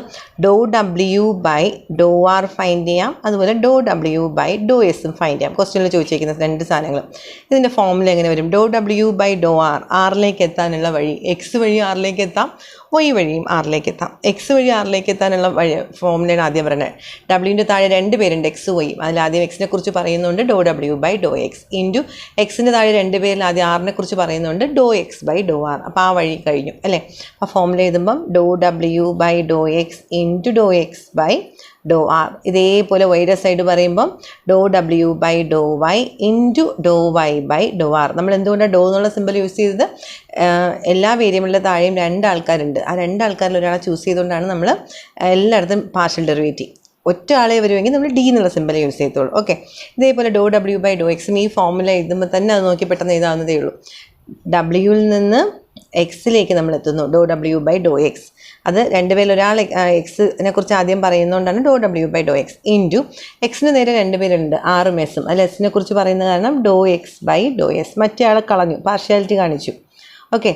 doh W by Dr r find ചെയ്യാം, അതുപോലെ ഡോ ഡബ്ല്യു ബൈ ഡോ എസും ഫൈൻഡ് ചെയ്യാം. ക്വസ്റ്റ്യനിൽ ചോദിച്ചിരിക്കുന്ന 2 സാധനങ്ങൾ. ഇതിൻ്റെ ഫോർമുല എങ്ങനെ വരും? ഡോ ഡബ്ല്യു ബൈ ഡോ ആർ, ആറിലേക്ക് എത്താനുള്ള വഴി, എക്സ് വഴി ആറിലേക്ക് എത്താം, വൈ വഴിയും ആറിലേക്ക് എത്താം. എക്സ് വഴി ആറിലേക്ക് എത്താനുള്ള വഴി ഫോർമുലയാണ് ആദ്യം പറയുന്നത്. ഡബ്ല്യുവിൻ്റെ താഴെ 2 പേരുണ്ട്, എക്സ് വൈയും. അതിൽ ആദ്യം എക്സിനെ കുറിച്ച് പറയുന്നുണ്ട് doh W by Dr X into എക്സിൻ്റെ താഴെ 2 പേരിൽ ആദ്യം ആറിനെ കുറിച്ച് പറയുന്നുണ്ട് doh X by Dr r. അപ്പോൾ ആ വഴി കഴിഞ്ഞു അല്ലേ? ആ ഫോർമുല എഴുതുമ്പം doh W by Dr X into Dr X by Dr r. ഇതേപോലെ വൈയുടെ സൈഡ് പറയുമ്പം doh W by Dr Y into Dr Y by Dr r. നമ്മൾ എന്തുകൊണ്ടാണ് ഡോ എന്നുള്ള സിമ്പിൾ യൂസ് ചെയ്തത്? എല്ലാ വേരിയബിളിൻ്റെ താഴെയും 2 ആൾക്കാരുണ്ട്. ആ 2 ആൾക്കാരിൽ ഒരാളെ ചൂസ് ചെയ്തുകൊണ്ടാണ് നമ്മൾ എല്ലായിടത്തും പാർഷ്യൽ ഡെറിവേറ്റീവ്. ഒറ്റ ആളെ വരുമെങ്കിൽ നമ്മൾ ഡി എന്നുള്ള സിമ്പിൾ യൂസ് ചെയ്തോളൂ. ഓക്കെ, ഇതേപോലെ ഡോ ഡബ്ല്യു ബൈ ഡോ എക്സും ഈ ഫോർമുല എഴുതുമ്പോൾ തന്നെ അത് നോക്കി പെട്ടെന്ന് എഴുതാവുന്നതേ ഉള്ളൂ. ഡബ്ല്യുവിൽ നിന്ന് എക്സിലേക്ക് നമ്മൾ എത്തുന്നു, doh W by Dr x. അത് 2 പേരിൽ ഒരാൾ എക്സിനെ കുറിച്ച് ആദ്യം പറയുന്നതുകൊണ്ടാണ് doh W by Dr X into എക്സിന് നേരെ 2 പേരുണ്ട്, ആറും എസും. അതിൽ എസിനെ കുറിച്ച് പറയുന്ന കാരണം ഡോ എക്സ് ബൈ ഡോ എസ്. മറ്റേ ആളെ കളഞ്ഞു, പാർഷ്യാലിറ്റി കാണിച്ചു. Okay,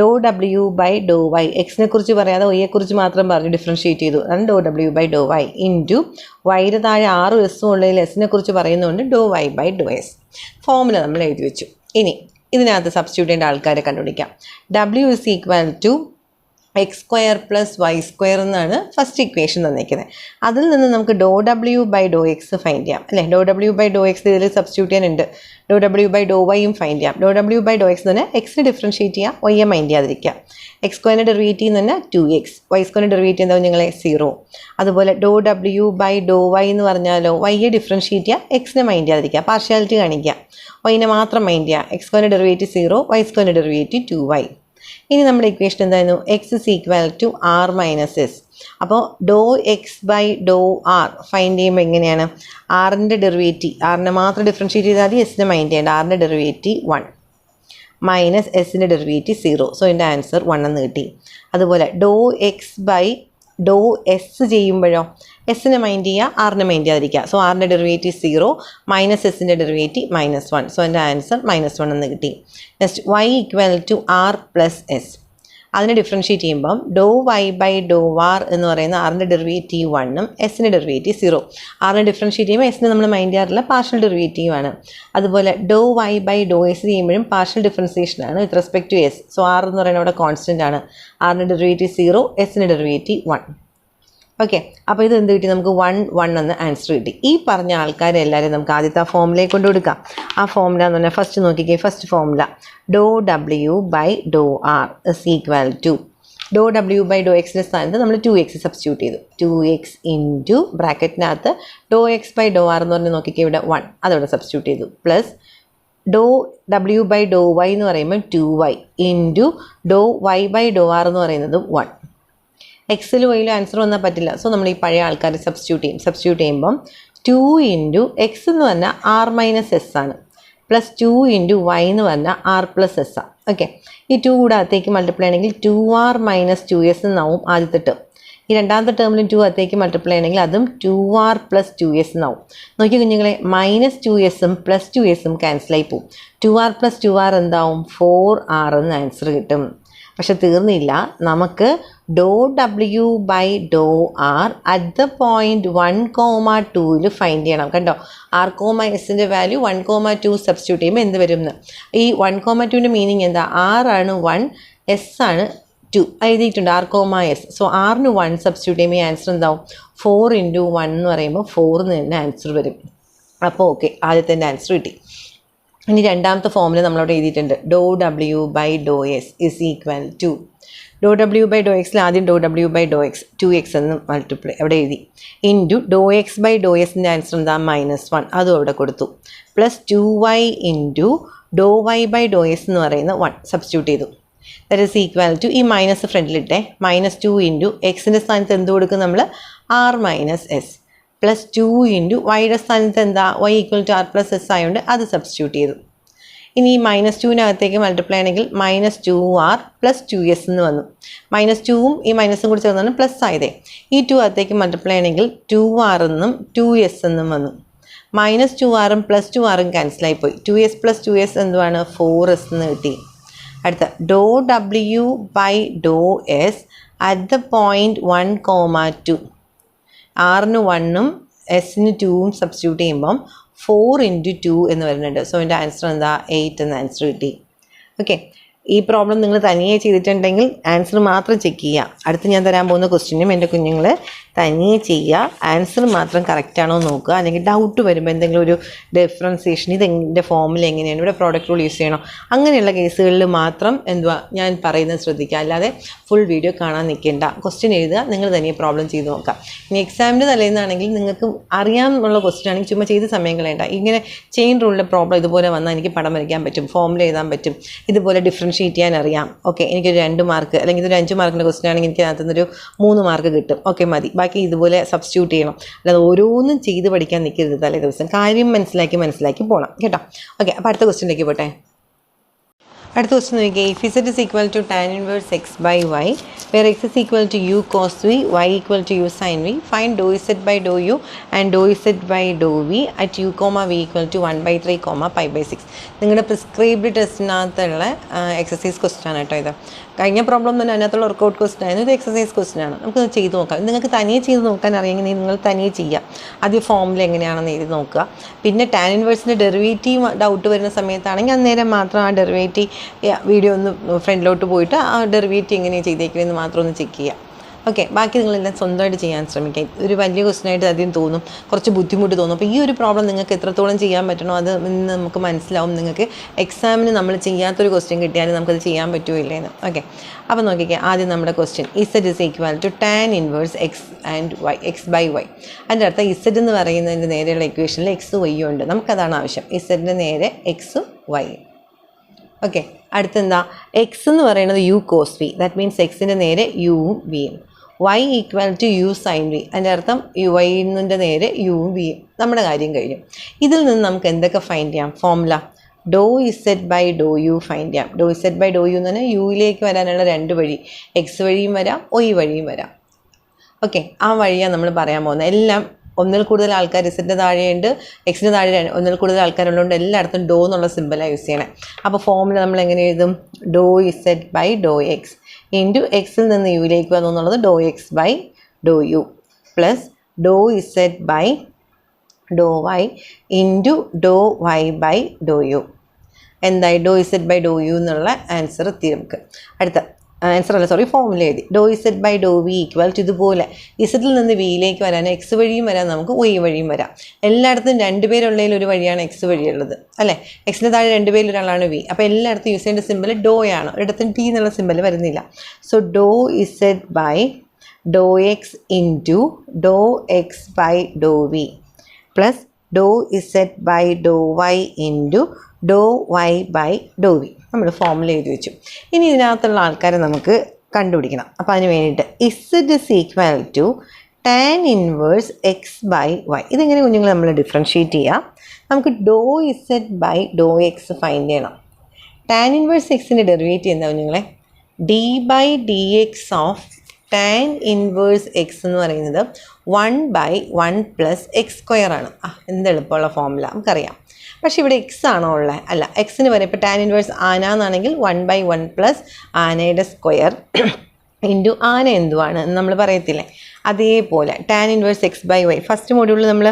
doh W by Dr y, എക്സിനെ കുറിച്ച് പറയാതെ വൈയെക്കുറിച്ച് മാത്രം പറഞ്ഞു ഡിഫറൻഷ്യേറ്റ് ചെയ്തു, അതാണ് doh W by Dr Y into വൈയുടെ താഴെ 6 എസും ഉള്ളതിൽ എസിനെ കുറിച്ച് പറയുന്നതുകൊണ്ട് doh Y by Dr s. Formula നമ്മൾ എഴുതി വെച്ചു. ഇനി ഇതിനകത്ത് സബ്സ്റ്റിറ്റ്യൂട്ട് ചെയ്യേണ്ട ആൾക്കാരെ കണ്ടുപിടിക്കാം. ഡബ്ല്യു is equal to X square plus Y square എന്നാണ് ഫസ്റ്റ് ഇക്വേഷൻ തന്നിരിക്കുന്നത്. അതിൽ നിന്ന് നമുക്ക് doh W by Dr x find ചെയ്യാം അല്ലേ? Doh W by Dr x ഇതിൽ സബ്സ്റ്റിറ്റ്യൂട്ട് ചെയ്യാനുണ്ട്. ഡോ ഡബ്ല്യു ബൈ ഡോ വൈയും ഫൈൻഡ് ചെയ്യാം. Doh W by Dr x തന്നെ എക്സിന് ഡിഫറൻഷ്യേറ്റ് ചെയ്യാം, വൈയെ മൈൻഡ് ചെയ്യാതിരിക്കുക. എക്സ് സ്ക്വയറിൻ്റെ ഡെറിവേറ്റീവ് തന്നെ 2x, വൈ സ്ക്വയറിൻ്റെ ഡെറിവേറ്റീവ് എന്താവും ഞങ്ങളെ 0. അതുപോലെ doh W by Dr Y എന്ന് പറഞ്ഞാലോ വൈയെ ഡിഫറൻഷ്യേറ്റ് ചെയ്യുക, എക്സിനെ മൈൻഡ് ചെയ്യാതിരിക്കുക, പാർഷ്യാലിറ്റി കാണിക്കുക, വൈനെ മാത്രം മൈൻഡ് ചെയ്യുക. എക്സ് സ്ക്വയറിൻ്റെ ഡെറിവേറ്റീവ് 0, വൈ സ്ക്വയറിൻ്റെ ഡെറിവേറ്റീവ് 2y. ഇനി നമ്മുടെ ഇക്വേഷൻ എന്തായിരുന്നു? X is equal to R minus s. അപ്പോൾ doh X by Dr r find ചെയ്യുമ്പോൾ എങ്ങനെയാണ്? ആറിൻ്റെ ഡെറിവേറ്റീവ്, ആറിനെ മാത്രം ഡിഫറൻഷ്യേറ്റ് ചെയ്താൽ മതി, എസിനെ മൈൻഡ് ചെയ്യേണ്ട. ആറിൻ്റെ ഡെറിവേറ്റീവ് 1 മൈനസ് എസിൻ്റെ ഡെറിവേറ്റീവ് 0. സോ ഇതിൻ്റെ ആൻസർ 1 എന്ന് കിട്ടി. അതുപോലെ do X by Dr S ചെയ്യുമ്പോഴോ എസിനെ മൈൻഡ് ചെയ്യുക, ആറിനെ മൈൻഡ് ചെയ്യാതിരിക്കുക. സോ ആറിൻ്റെ ഡെറിവേറ്റീവ് 0 മൈനസ് എസിൻ്റെ ഡെറിവേറ്റീവ് -1. സോ എൻ്റെ ആൻസർ -1 എന്ന് കിട്ടി. Next Y equal to R plus S. അതിനെ ഡിഫറൻഷ്യേറ്റ് ചെയ്യുമ്പം ഡോ വൈ ബൈ ഡോ ആർ എന്ന് പറയുന്ന ആറിൻ്റെ ഡെറിവേറ്റീവ് 1ഉം എസിൻ്റെ ഡെറിവേറ്റീവ് 0. ആറിനെ ഡിഫറൻഷ്യേറ്റ് ചെയ്യുമ്പോൾ എസിനെ നമ്മൾ മൈൻഡ് ചെയ്യാറില്ല, പാർഷ്യൽ ഡെറിവേറ്റീവ് ആണ്. അതുപോലെ doh Y by Dr s ചെയ്യുമ്പോഴും പാർഷ്യൽ ഡിഫറൻസിയേഷനാണ് with respect to s. So r എന്ന് പറയുന്നത് അവിടെ കോൺസ്റ്റൻ്റ് ആണ്. ആറിൻ്റെ ഡെറിവേറ്റീവ് 0, എസിൻ്റെ ഡെറിവേറ്റീവ് 1. ഓക്കെ, അപ്പോൾ ഇത് എന്ത് കിട്ടി? നമുക്ക് 1 1 എന്ന് ആൻസർ കിട്ടി. ഈ പറഞ്ഞ ആൾക്കാരെല്ലാവരും നമുക്ക് ആദ്യത്തെ ആ ഫോമുലയിൽ കൊണ്ട് കൊടുക്കാം. ആ ഫോമുല എന്ന് പറഞ്ഞാൽ ഫസ്റ്റ് നോക്കിക്കേ, ഫസ്റ്റ് ഫോമുല ഡോ W by Dr R is equal to ഡോ ഡബ്ല്യു ബൈ ഡോ എക്സിൻ്റെ സ്ഥാനത്ത് നമ്മൾ 2x സബ്സ്റ്റിറ്റ്യൂട്ട് ചെയ്തു. 2x ഇൻറ്റു ബ്രാക്കറ്റിനകത്ത് ഡോ എക്സ് ബൈ ഡോ ആർ എന്ന് പറഞ്ഞ് നോക്കിക്കേ, ഇവിടെ 1 അതവിടെ സബ്സ്റ്റിറ്റ്യൂട്ട് ചെയ്തു. പ്ലസ് ഡോ ഡബ്ല്യു ബൈ ഡോ വൈ എന്ന് പറയുമ്പോൾ 2y into Dr Y by dou R എന്ന് പറയുന്നത് 1. എക്സിലും വൈയിലും ആൻസർ വന്നാൽ പറ്റില്ല. സോ നമ്മൾ ഈ പഴയ ആൾക്കാർ സബ്സ്റ്റിറ്റ്യൂട്ട് ചെയ്യുമ്പം 2 ഇൻറ്റു എക്സ് എന്ന് പറഞ്ഞാൽ ആർ മൈനസ് എസ് ആണ്, പ്ലസ് 2 ഇൻറ്റു വൈ എന്ന് പറഞ്ഞാൽ ആർ പ്ലസ് എസ് ആണ്. ഓക്കെ, ഈ 2 കൂടെ അകത്തേക്ക് മൾട്ടിപ്ലൈ ആണെങ്കിൽ 2r മൈനസ് 2s എന്നാവും ആദ്യത്തെ ടേം. ഈ രണ്ടാമത്തെ ടേമിലും 2 അകത്തേക്ക് മൾട്ടിപ്ലൈ ആണെങ്കിൽ അതും 2r പ്ലസ് 2s എന്നാവും. നോക്കി കുഞ്ഞുങ്ങളെ, മൈനസ് 2sഉം പ്ലസ് 2sഉം ക്യാൻസലായി പോവും. 2r പ്ലസ് 2r എന്താവും? 4r എന്ന് ആൻസർ കിട്ടും. പക്ഷെ തീർന്നില്ല, നമുക്ക് doh W by Dr r at the point 1,2 find ചെയ്യണം. കണ്ടോ, ആർ കോമ എസിൻ്റെ വാല്യൂ 1,2 സബ്സ്റ്റിറ്റ്യൂട്ട് ചെയ്യുമ്പോൾ എന്ത് വരും എന്ന്. ഈ 1,2ൻ്റെ മീനിങ് എന്താ? ആർ ആണ് 1, എസ് ആണ് 2 എഴുതിയിട്ടുണ്ട്, ആർ കോമ എസ്. സോ ആറിന് 1 സബ്സ്റ്റിറ്റ്യൂട്ട് ചെയ്യുമ്പോൾ ആൻസർ എന്താവും? 4 ഇൻറ്റു 1 എന്ന് പറയുമ്പോൾ 4 എന്ന് തന്നെ ആൻസർ വരും. അപ്പോൾ ഓക്കെ, ആദ്യത്തെ ആൻസർ കിട്ടി. ഇനി രണ്ടാമത്തെ ഫോമിൽ നമ്മളവിടെ എഴുതിയിട്ടുണ്ട് ഡോ W by Dr S is equal to ഡോ ഡബ്ല്യു ബൈ ഡോ എക്സിൽ ആദ്യം ഡോ W by Dr X 2x എന്ന് മൾട്ടിപ്ലൈ അവിടെ എഴുതി, ഇൻറ്റു ഡോ എക്സ് ബൈ ഡോ എസിൻ്റെ ആൻസർ എന്താ? -1 അതും അവിടെ കൊടുത്തു. Plus 2y into Dr Y by Dr S എന്ന് പറയുന്ന 1 സബ്സ്റ്റിറ്റ്യൂട്ട് ചെയ്തു. ദാറ്റ് ഈസ് ഈക്വൽ ടു, ഈ മൈനസ് ഫ്രണ്ടിലിട്ടെ, -2 ഇൻറ്റു എക്സിൻ്റെ സ്ഥാനത്ത് എന്ത് കൊടുക്കും നമ്മൾ? r minus S plus 2 into വൈയുടെ സ്ഥാനത്ത് എന്താ? y equal to R plus S ആയതുകൊണ്ട് അത് സബ്സ്റ്റിറ്റ്യൂട്ട് ചെയ്തു. ഇനി ഈ -2-നകത്തേക്ക് മൾട്ടിപ്ലൈ ആണെങ്കിൽ -2r പ്ലസ് 2s എന്ന് വന്നു. -2ഉം ഈ മൈനസും കൂടി ചേർന്നാണ് പ്ലസ് ആയതേ. ഈ 2 അകത്തേക്ക് മൾട്ടിപ്ലൈ ആണെങ്കിൽ 2r എന്നും 2s എന്നും വന്നു. -2rഉം പ്ലസ് 2rഉം ക്യാൻസലായിപ്പോയി. 2s പ്ലസ് 2s എന്തുവാണ്? 4s എന്ന് കിട്ടി. അടുത്ത doh W by Dr s at the point 1,2 ആറിന് 1ഉം എസിന് 2ഉം സബ്സ്റ്റിറ്റ്യൂട്ട് ചെയ്യുമ്പം 4 ഇൻറ്റു 2 എന്ന് വരുന്നുണ്ട്. സോ എൻ്റെ ആൻസർ എന്താ? 8 എന്ന് ആൻസർ കിട്ടി. ഓക്കെ, ഈ പ്രോബ്ലം നിങ്ങൾ തനിയെ ചെയ്തിട്ടുണ്ടെങ്കിൽ ആൻസർ മാത്രം ചെക്ക് ചെയ്യുക. അടുത്ത് ഞാൻ തരാൻ പോകുന്ന ക്വസ്റ്റ്യനും എൻ്റെ കുഞ്ഞുങ്ങൾ തനിയെ ചെയ്യുക, ആൻസർ മാത്രം കറക്റ്റാണോ നോക്കുക. അല്ലെങ്കിൽ ഡൗട്ട് വരുമ്പോൾ എന്തെങ്കിലും ഒരു ഡിഫറൻസിയേഷൻ, ഇതെൻ്റെ ഫോമിൽ എങ്ങനെയാണ്, ഇവിടെ പ്രോഡക്റ്റ് റൂൾ യൂസ് ചെയ്യണോ, അങ്ങനെയുള്ള കേസുകളിൽ മാത്രം ഞാൻ പറയുന്നത് ശ്രദ്ധിക്കുക. അല്ലാതെ ഫുൾ വീഡിയോ കാണാൻ നിൽക്കേണ്ട. ക്വസ്റ്റ്യൻ എഴുതുക, നിങ്ങൾ തനിയെ പ്രോബ്ലം ചെയ്ത് നോക്കാം. ഇനി എക്സാമിൻ്റെ തലേന്നാണെങ്കിൽ നിങ്ങൾക്ക് അറിയാമെന്നുള്ള ക്വസ്റ്റ്യൻ ആണെങ്കിൽ ചുമ്മാ ചെയ്ത് സമയം കളയണ്ട. ഇങ്ങനെ ചെയിൻ റൂളിലെ പ്രോബ്ലം ഇതുപോലെ വന്നാൽ എനിക്ക് പടം വരയ്ക്കാൻ പറ്റും, ഫോമിൽ എഴുതാൻ പറ്റും, ഇതുപോലെ ഡിഫറൻഷ്യേറ്റ് ചെയ്യാൻ അറിയാം. ഓക്കെ, എനിക്കൊരു 2 മാർക്ക് അല്ലെങ്കിൽ ഇതൊരു 5 മാർക്കിൻ്റെ ക്വസ്റ്റ്യൻ ആണെങ്കിൽ എനിക്ക് അതിനകത്തുനിന്നൊരു 3 മാർക്ക് കിട്ടും. ഓക്കെ, മതി. ബാക്കി ഇതുപോലെ സബ്സ്റ്റിറ്റ്യൂട്ട് ചെയ്യണം. അല്ലാതെ ഓരോന്നും ചെയ്ത് പഠിക്കാൻ നിൽക്കരുത്. തലേ ദിവസം കാര്യം മനസ്സിലാക്കി പോകണം കേട്ടോ. ഓക്കെ, അപ്പോൾ അടുത്ത ക്വസ്റ്റ്യനിലേക്ക് പോട്ടെ. അടുത്ത ക്വസ്റ്റ്യൻ നോക്കിയാൽ if Z is equal to tan inverse X by Y where X is equal to U cos V Y equal to U sine V find do Z by Dr U and do Z by Dr V at U comma V equal to 1/3 π/6. നിങ്ങളുടെ prescribed ടെസ്റ്റിനകത്തുള്ള exercise question ആണ് കേട്ടോ ഇത്. കഴിഞ്ഞ problem തന്നെ അതിനകത്തുള്ള workout question ആയിരുന്നു, ഇത് exercise question ആണ്. നമുക്ക് ചെയ്ത് നോക്കാം. നിങ്ങൾക്ക് തനിയെ ചെയ്ത് നോക്കാൻ അറിയെങ്കിൽ നിങ്ങൾ തനിയെ ചെയ്യുക. ആദ്യം ഫോമിൽ എങ്ങനെയാണെന്ന് എഴുതി നോക്കുക. പിന്നെ ടാൻ ഇൻവേഴ്സിൻ്റെ ഡെറിവേറ്റീവ് ഡൗട്ട് വരുന്ന സമയത്താണെങ്കിൽ അന്നേരം മാത്രം ആ ഡെറിവേറ്റീവ് വീഡിയോ ഒന്ന് ഫ്രണ്ടിലോട്ട് പോയിട്ട് ആ ഡെറിവേറ്റീവ് എങ്ങനെയാണ് ചെയ്തേക്കുന്നതെന്ന് മാത്രം ഒന്ന് ചെക്ക് ചെയ്യുക. ഓക്കെ, ബാക്കി നിങ്ങളെല്ലാം സ്വന്തമായിട്ട് ചെയ്യാൻ ശ്രമിക്കാം. ഒരു വലിയ ക്വസ്റ്റ്യനായിട്ട് ആദ്യം തോന്നും, കുറച്ച് ബുദ്ധിമുട്ട് തോന്നും. അപ്പോൾ ഈ ഒരു പ്രോബ്ലം നിങ്ങൾക്ക് എത്രത്തോളം ചെയ്യാൻ പറ്റണോ അത് നമുക്ക് മനസ്സിലാവും. നിങ്ങൾക്ക് എക്സാമിന് നമ്മൾ ചെയ്യാത്തൊരു ക്വസ്റ്റ്യൻ കിട്ടിയാലും നമുക്കത് ചെയ്യാൻ പറ്റുമോ ഇല്ലേന്ന്. ഓക്കെ, അപ്പോൾ നോക്കിക്കുക. ആദ്യം നമ്മുടെ question Z is equal to tan inverse X and Y X by Y. അതിൻ്റെ അർത്ഥം ഇസഡ് എന്ന് പറയുന്നതിൻ്റെ നേരെയുള്ള ഇക്വേഷനിൽ എക്സ് വൈയും ഉണ്ട്. നമുക്കതാണ് ആവശ്യം, ഇസഡിൻ്റെ നേരെ എക്സും വൈയും. ഓക്കെ, അടുത്തെന്താ? എക്സ് എന്ന് പറയുന്നത് U cos V, that means എക്സിൻ്റെ നേരെ യുവും വിയും. Y equal to U sine V, അതിൻ്റെ അർത്ഥം വൈൻ്റെ നേരെ യുവും വിയും. നമ്മുടെ കാര്യം കഴിഞ്ഞു. ഇതിൽ നിന്ന് നമുക്ക് എന്തൊക്കെ ഫൈൻഡ് ചെയ്യാം? Formula do Z by Dr U find ചെയ്യാം. Do Z by Dr U എന്ന് പറഞ്ഞാൽ യുയിലേക്ക് വരാനുള്ള 2 വഴി, എക്സ് വഴിയും വരാം, വൈ വഴിയും വരാം. ഓക്കെ, ആ വഴിയാണ് നമ്മൾ പറയാൻ പോകുന്നത്. എല്ലാം ഒന്നിൽ കൂടുതൽ ആൾക്കാർ ഇസഡിൻ്റെ താഴെയുണ്ട്, എക്സിൻ്റെ താഴെ ഒന്നിൽ കൂടുതൽ ആൾക്കാരുള്ളതുകൊണ്ട് എല്ലായിടത്തും ഡോ എന്നുള്ള സിമ്പിളാണ് യൂസ് ചെയ്യണേ. അപ്പോൾ ഫോമിൽ നമ്മൾ എങ്ങനെ എഴുതും? Doh Z by Dr X into എക്സിൽ നിന്ന് യുയിലേക്ക് വന്നു എന്നുള്ളത് doh X by Dr u plus Dr Z by Dr Y into Dr Y by Dr u. എന്തായി? Doh Z by Dr u എന്നുള്ള ആൻസർ എത്തി നമുക്ക്. അടുത്ത ആൻസർ അല്ല സോറി ഫോർമുല എഴുതി. Doh Z by Dr v equal to ഇതുപോലെ ഇസഡിൽ നിന്ന് വിയിലേക്ക് വരാൻ എക്സ് വഴിയും വരാം, നമുക്ക് വൈ വഴിയും വരാം. എല്ലായിടത്തും രണ്ടുപേരുള്ളതിൽ ഒരു വഴിയാണ് എക്സ് വഴിയുള്ളത് അല്ലേ. എക്സിന് താഴെ രണ്ടുപേരിൽ ഒരാളാണ് വി. അപ്പോൾ എല്ലായിടത്തും യൂസ് ചെയ്യേണ്ട സിമ്പിൾ ഡോ ആണ്, ഒരിടത്തും ടി എന്നുള്ള സിമ്പിൾ വരുന്നില്ല. So Dr Z by Dr X into Dr X by Dr V plus Dr Z by Dr Y into Dr Y by Dr V. നമ്മൾ ഫോർമുല എഴുതി വെച്ചു. ഇനി ഇതിനകത്തുള്ള ആൾക്കാരെ നമുക്ക് കണ്ടുപിടിക്കണം. അപ്പോൾ അതിന് വേണ്ടിയിട്ട് z is equal to tan inverse X by y. ഇതെങ്ങനെ കുഞ്ഞുങ്ങൾ നമ്മൾ ഡിഫറൻഷ്യേറ്റ് ചെയ്യാം? നമുക്ക് doh Z by Dr x find ചെയ്യണം. ടാൻ ഇൻവേഴ്സ് എക്സിൻ്റെ ഡെറിവേറ്റീവ് എന്താ കുഞ്ഞുങ്ങളെ? D by d x of tan inverse x എന്ന് പറയുന്നത് 1/1 പ്ലസ് എക്സ് സ്ക്വയർ ആണ്. എന്ത് എളുപ്പമുള്ള ഫോർമുല നമുക്കറിയാം. പക്ഷേ ഇവിടെ എക്സ് ആണോ ഉള്ളത്? അല്ല, എക്സിന് വരെ ഇപ്പോൾ ടാൻ ഇൻവേഴ്സ് ആന എന്നാണെങ്കിൽ 1/1 പ്ലസ് ആനയുടെ സ്ക്വയർ ഇൻറ്റു ആന എന്തുവാണ് എന്ന് നമ്മൾ പറയത്തില്ലേ, അതേപോലെ tan inverse X by y. First മോഡ്യൂളിൽ നമ്മൾ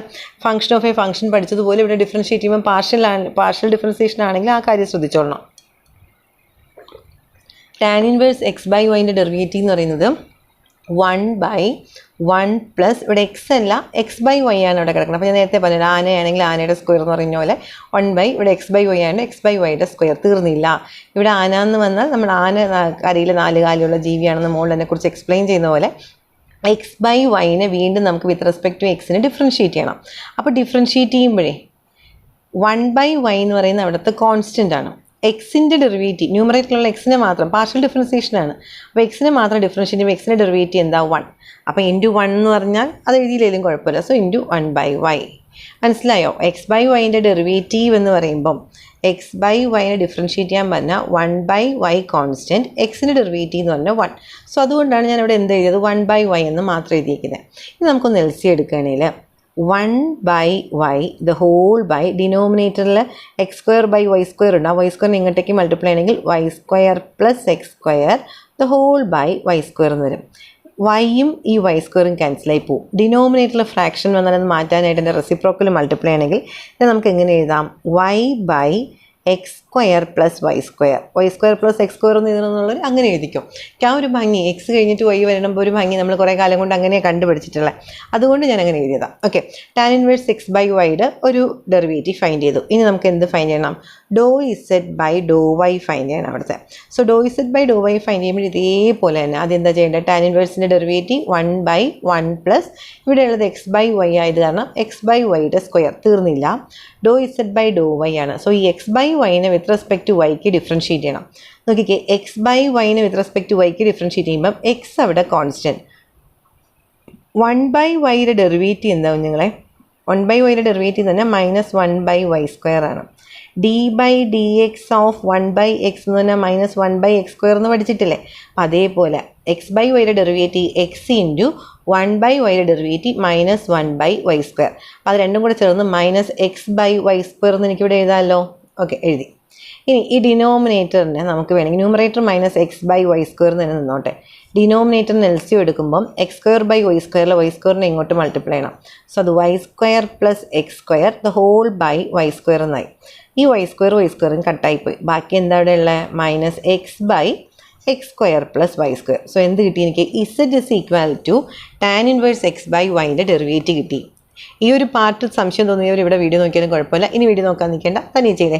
ഫംഗ്ഷൻ ഓഫ് എ ഫംഗ്ഷൻ പഠിച്ചതുപോലെ ഇവിടെ ഡിഫറൻഷ്യേറ്റ് ചെയ്യുമ്പോൾ പാർഷ്യൽ ഡിഫറൻസിയേഷൻ ആണെങ്കിൽ ആ കാര്യം ശ്രദ്ധിച്ചോളണം. ടാൻ ഇൻവേഴ്സ് എക്സ് ബൈ വൈൻ്റെ ഡെറിവേറ്റീവ് എന്ന് പറയുന്നത് 1/1 പ്ലസ് ഇവിടെ എക്സ് അല്ല എക്സ് ബൈ വൈ ആണ് ഇവിടെ കിടക്കുന്നത്. അപ്പോൾ ഞാൻ നേരത്തെ പറഞ്ഞത് ആനയാണെങ്കിൽ ആനയുടെ സ്ക്വയർ എന്ന് പറയുന്ന പോലെ 1/ ഇവിടെ എക്സ് ബൈ വൈ ആണ് എക്സ് ബൈ വൈയുടെ സ്ക്വയർ. തീർന്നില്ല. ഇവിടെ ആന എന്ന് വന്നാൽ നമ്മൾ ആന കരയിൽ 4 കാലുള്ള ജീവിയാണെന്ന് മോൾ അതിനെക്കുറിച്ച് എക്സ്പ്ലെയിൻ ചെയ്യുന്ന പോലെ എക്സ് ബൈ വൈനെ വീണ്ടും നമുക്ക് വിത്ത് റെസ്പെക്ട് ടു എക്സിന് ഡിഫറൻഷ്യേറ്റ് ചെയ്യണം. അപ്പോൾ ഡിഫറൻഷ്യേറ്റ് ചെയ്യുമ്പോഴേ 1/y എന്ന് പറയുന്ന അവിടുത്തെ കോൺസ്റ്റൻ്റ് ആണ്. എക്സിൻ്റെ ഡെറിവേറ്റീവ് ന്യൂമറേറ്ററിലുള്ള എക്സിനെ മാത്രം പാർഷ്യൽ ഡിഫറൻസിയേഷനാണ്. അപ്പോൾ എക്സിനെ മാത്രം ഡിഫറൻഷ്യേറ്റ് ചെയ്യുമ്പോൾ എക്സിൻ്റെ ഡെറിവേറ്റീവ് എന്താ 1. അപ്പോൾ ഇൻറ്റു 1 എന്ന് പറഞ്ഞാൽ അത് എഴുതിയില്ലെങ്കിലും കുഴപ്പമില്ല. So into 1/y. മനസ്സിലായോ? എക്സ് ബൈ വൈൻ്റെ ഡെറിവേറ്റീവ് എന്ന് പറയുമ്പം എക്സ് ബൈ വൈനെ ഡിഫറൻഷ്യേറ്റ് ചെയ്യാൻ പറഞ്ഞാൽ 1/y കോൺസ്റ്റൻറ്റ്, എക്സിൻ്റെ ഡെറിവേറ്റീവ് എന്ന് പറഞ്ഞാൽ 1. സോ അതുകൊണ്ടാണ് ഞാൻ ഇവിടെ എന്ത് എഴുതിയത് 1/y എന്ന് മാത്രം എഴുതിയിരിക്കുന്നത്. ഇനി നമുക്കൊന്ന് എൽ സി എടുക്കുകയാണെങ്കിൽ 1/y ദ ഹോൾ ബൈ ഡിനോമിനേറ്ററിൽ X square by Y square ഉണ്ട്. ആ വൈ സ്ക്വയറിന് ഇങ്ങോട്ടേക്ക് മൾട്ടിപ്ലൈ ആണെങ്കിൽ Y square plus X square the whole by Y square എന്ന് വരും. വൈയും ഈ വൈ സ്ക്വയറും ക്യാൻസലായി പോകും. ഡിനോമിനേറ്ററിൽ ഫ്രാക്ഷൻ വന്നാൽ അത് മാറ്റാനായിട്ട് എൻ്റെ റെസിപ്രോക്കൽ മൾട്ടിപ്ലൈ ആണെങ്കിൽ ഇത് നമുക്ക് എങ്ങനെ എഴുതാം? Y by X square plus Y square. Y square plus X square എന്ന് എഴുതണമെന്നുള്ളവർ അങ്ങനെ എഴുതിക്കും. ആ ഒരു ഭംഗി എക്സ് കഴിഞ്ഞിട്ട് വൈ വരുമ്പോൾ ഒരു ഭംഗി നമ്മൾ കുറേ കാലം കൊണ്ട് അങ്ങനെ കണ്ടുപിടിച്ചിട്ടുള്ളത്. അതുകൊണ്ട് ഞാൻ അങ്ങനെ എഴുതിയതാണ്. Okay, tan inverse X by വൈയുടെ ഒരു ഡെറിവേറ്റീവ് ഫൈൻഡ് ചെയ്തു. ഇനി നമുക്ക് എന്ത് ഫൈൻഡ് ചെയ്യണം? Doh Z by Dr y find ചെയ്യണം അവിടുത്തെ. So Dr Z by Dr y find ചെയ്യുമ്പോൾ ഇതേപോലെ തന്നെ അതെന്താ ചെയ്യേണ്ടത്? ടാൻ ഇൻവേഴ്സിൻ്റെ ഡെറിവേറ്റീവ് 1/1 പ്ലസ് ഇവിടെ ഉള്ളത് എക്സ് ബൈ വൈ ആയത് കാരണം എക്സ് ബൈ വൈയുടെ സ്ക്വയർ. തീർന്നില്ല. Doh Z by Dr y ആണ്. സോ ഈ എക്സ് ബൈ വൈനെ വിത്ത് റെസ്പെക്ട് ടു വൈക്ക് ഡിഫറൻഷ്യേറ്റ് ചെയ്യണം. നോക്കിക്കേ, എക്സ് ബൈ വൈനെ വിത്ത് റെസ്പെക്ട് ടു വൈക്ക് ഡിഫറൻഷ്യേറ്റ് ചെയ്യുമ്പം എക്സ് അവിടെ കോൺസ്റ്റൻറ്റ്. 1/yയുടെ ഡെറിവേറ്റീവ് എന്താ കുഞ്ഞുങ്ങളെ? 1/yയുടെ ഡെറിവേറ്റീവ് തന്നെ -1/y സ്ക്വയർ ആണ്. D by d x of 1/x എന്ന് പറഞ്ഞാൽ -1/x സ്ക്വയർ എന്ന് പഠിച്ചിട്ടില്ലേ? അപ്പം അതേപോലെ എക്സ് ബൈ വൈയുടെ ഡെറിവേറ്റീവ് എക്സ് ഇൻറ്റു 1/yയുടെ ഡെറിവേറ്റീവ് -1/y സ്ക്വയർ. അപ്പോൾ അത് രണ്ടും കൂടെ ചേർന്ന് -x/y സ്ക്വയർ എന്ന് എനിക്കിവിടെ എഴുതാമല്ലോ. ഓക്കെ, എഴുതി. ഇനി ഈ ഡിനോമിനേറ്ററിനെ നമുക്ക് വേണമെങ്കിൽ ന്യൂമറേറ്റർ -x/y സ്ക്വയർ എന്ന് തന്നെ നിന്നോട്ടെ. ഡിനോമിനേറ്ററിന് എൽ സി എടുക്കുമ്പം എക്സ് സ്ക്വയർ ബൈ വൈ സ്ക്വയറിൽ വൈ സ്ക്വയറിനെ ഇങ്ങോട്ട് മൾട്ടിപ്ലൈ ചെയ്യണം. സോ അത് Y square plus X square the whole by Y square എന്നായി. ഈ വൈ സ്ക്വയറും കട്ടായിപ്പോയി. ബാക്കി എന്താ ഇവിടെ ഉള്ളത്? -x/x square plus Y square. So എന്ത് കിട്ടി എനിക്ക്? Z is equal to tan inverse X by വൈൻ്റെ ഡെറിവേറ്റീവ് കിട്ടി. ഈ ഒരു പാർട്ട് സംശയം തോന്നിയവർ ഇവിടെ വീഡിയോ നോക്കിയാലും കുഴപ്പമില്ല. ഇനി വീഡിയോ നോക്കാൻ നിൽക്കേണ്ട, തന്നെ ചെയ്തേ.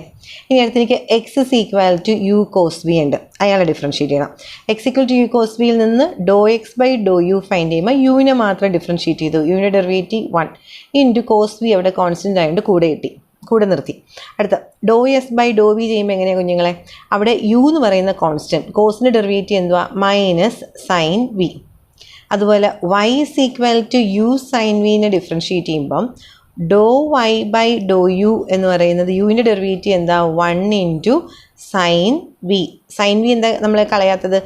ഇനി അടുത്ത് എനിക്ക് x is equal to U cos v ഉണ്ട്, അയാളെ ഡിഫറൻഷ്യേറ്റ് ചെയ്യണം. X equal to U cos വിയിൽ നിന്ന് doh X by Dr U find ചെയ്യുമ്പോൾ യുവിനെ മാത്രം ഡിഫറൻഷ്യേറ്റ് ചെയ്തു. യുവിൻ്റെ ഡെറിവേറ്റീവ് 1 ഇൻറ്റു കോസ് വി അവിടെ കോൺസ്റ്റൻ്റ് ആയതുകൊണ്ട് കൂടെ നിർത്തി. അടുത്ത doh s by Dr v ചെയ്യുമ്പോൾ എങ്ങനെയാണ് കുഞ്ഞുങ്ങളെ? അവിടെ യു എന്ന് പറയുന്ന കോൺസ്റ്റൻറ്റ്, കോസിൻ്റെ ഡെറിവേറ്റീവ് എന്തുവാ? Minus sine v. അതുപോലെ y is equal to U sign വിനെ ഡിഫറൻഷ്യേറ്റ് ചെയ്യുമ്പം ഡോ വൈ ബൈ ഡോ യു എന്ന് പറയുന്നത് യുവിൻ്റെ ഡെറിവേറ്റീവ് എന്താ? 1 into sine V. Sine V എന്താ നമ്മൾ കളയാത്തത്?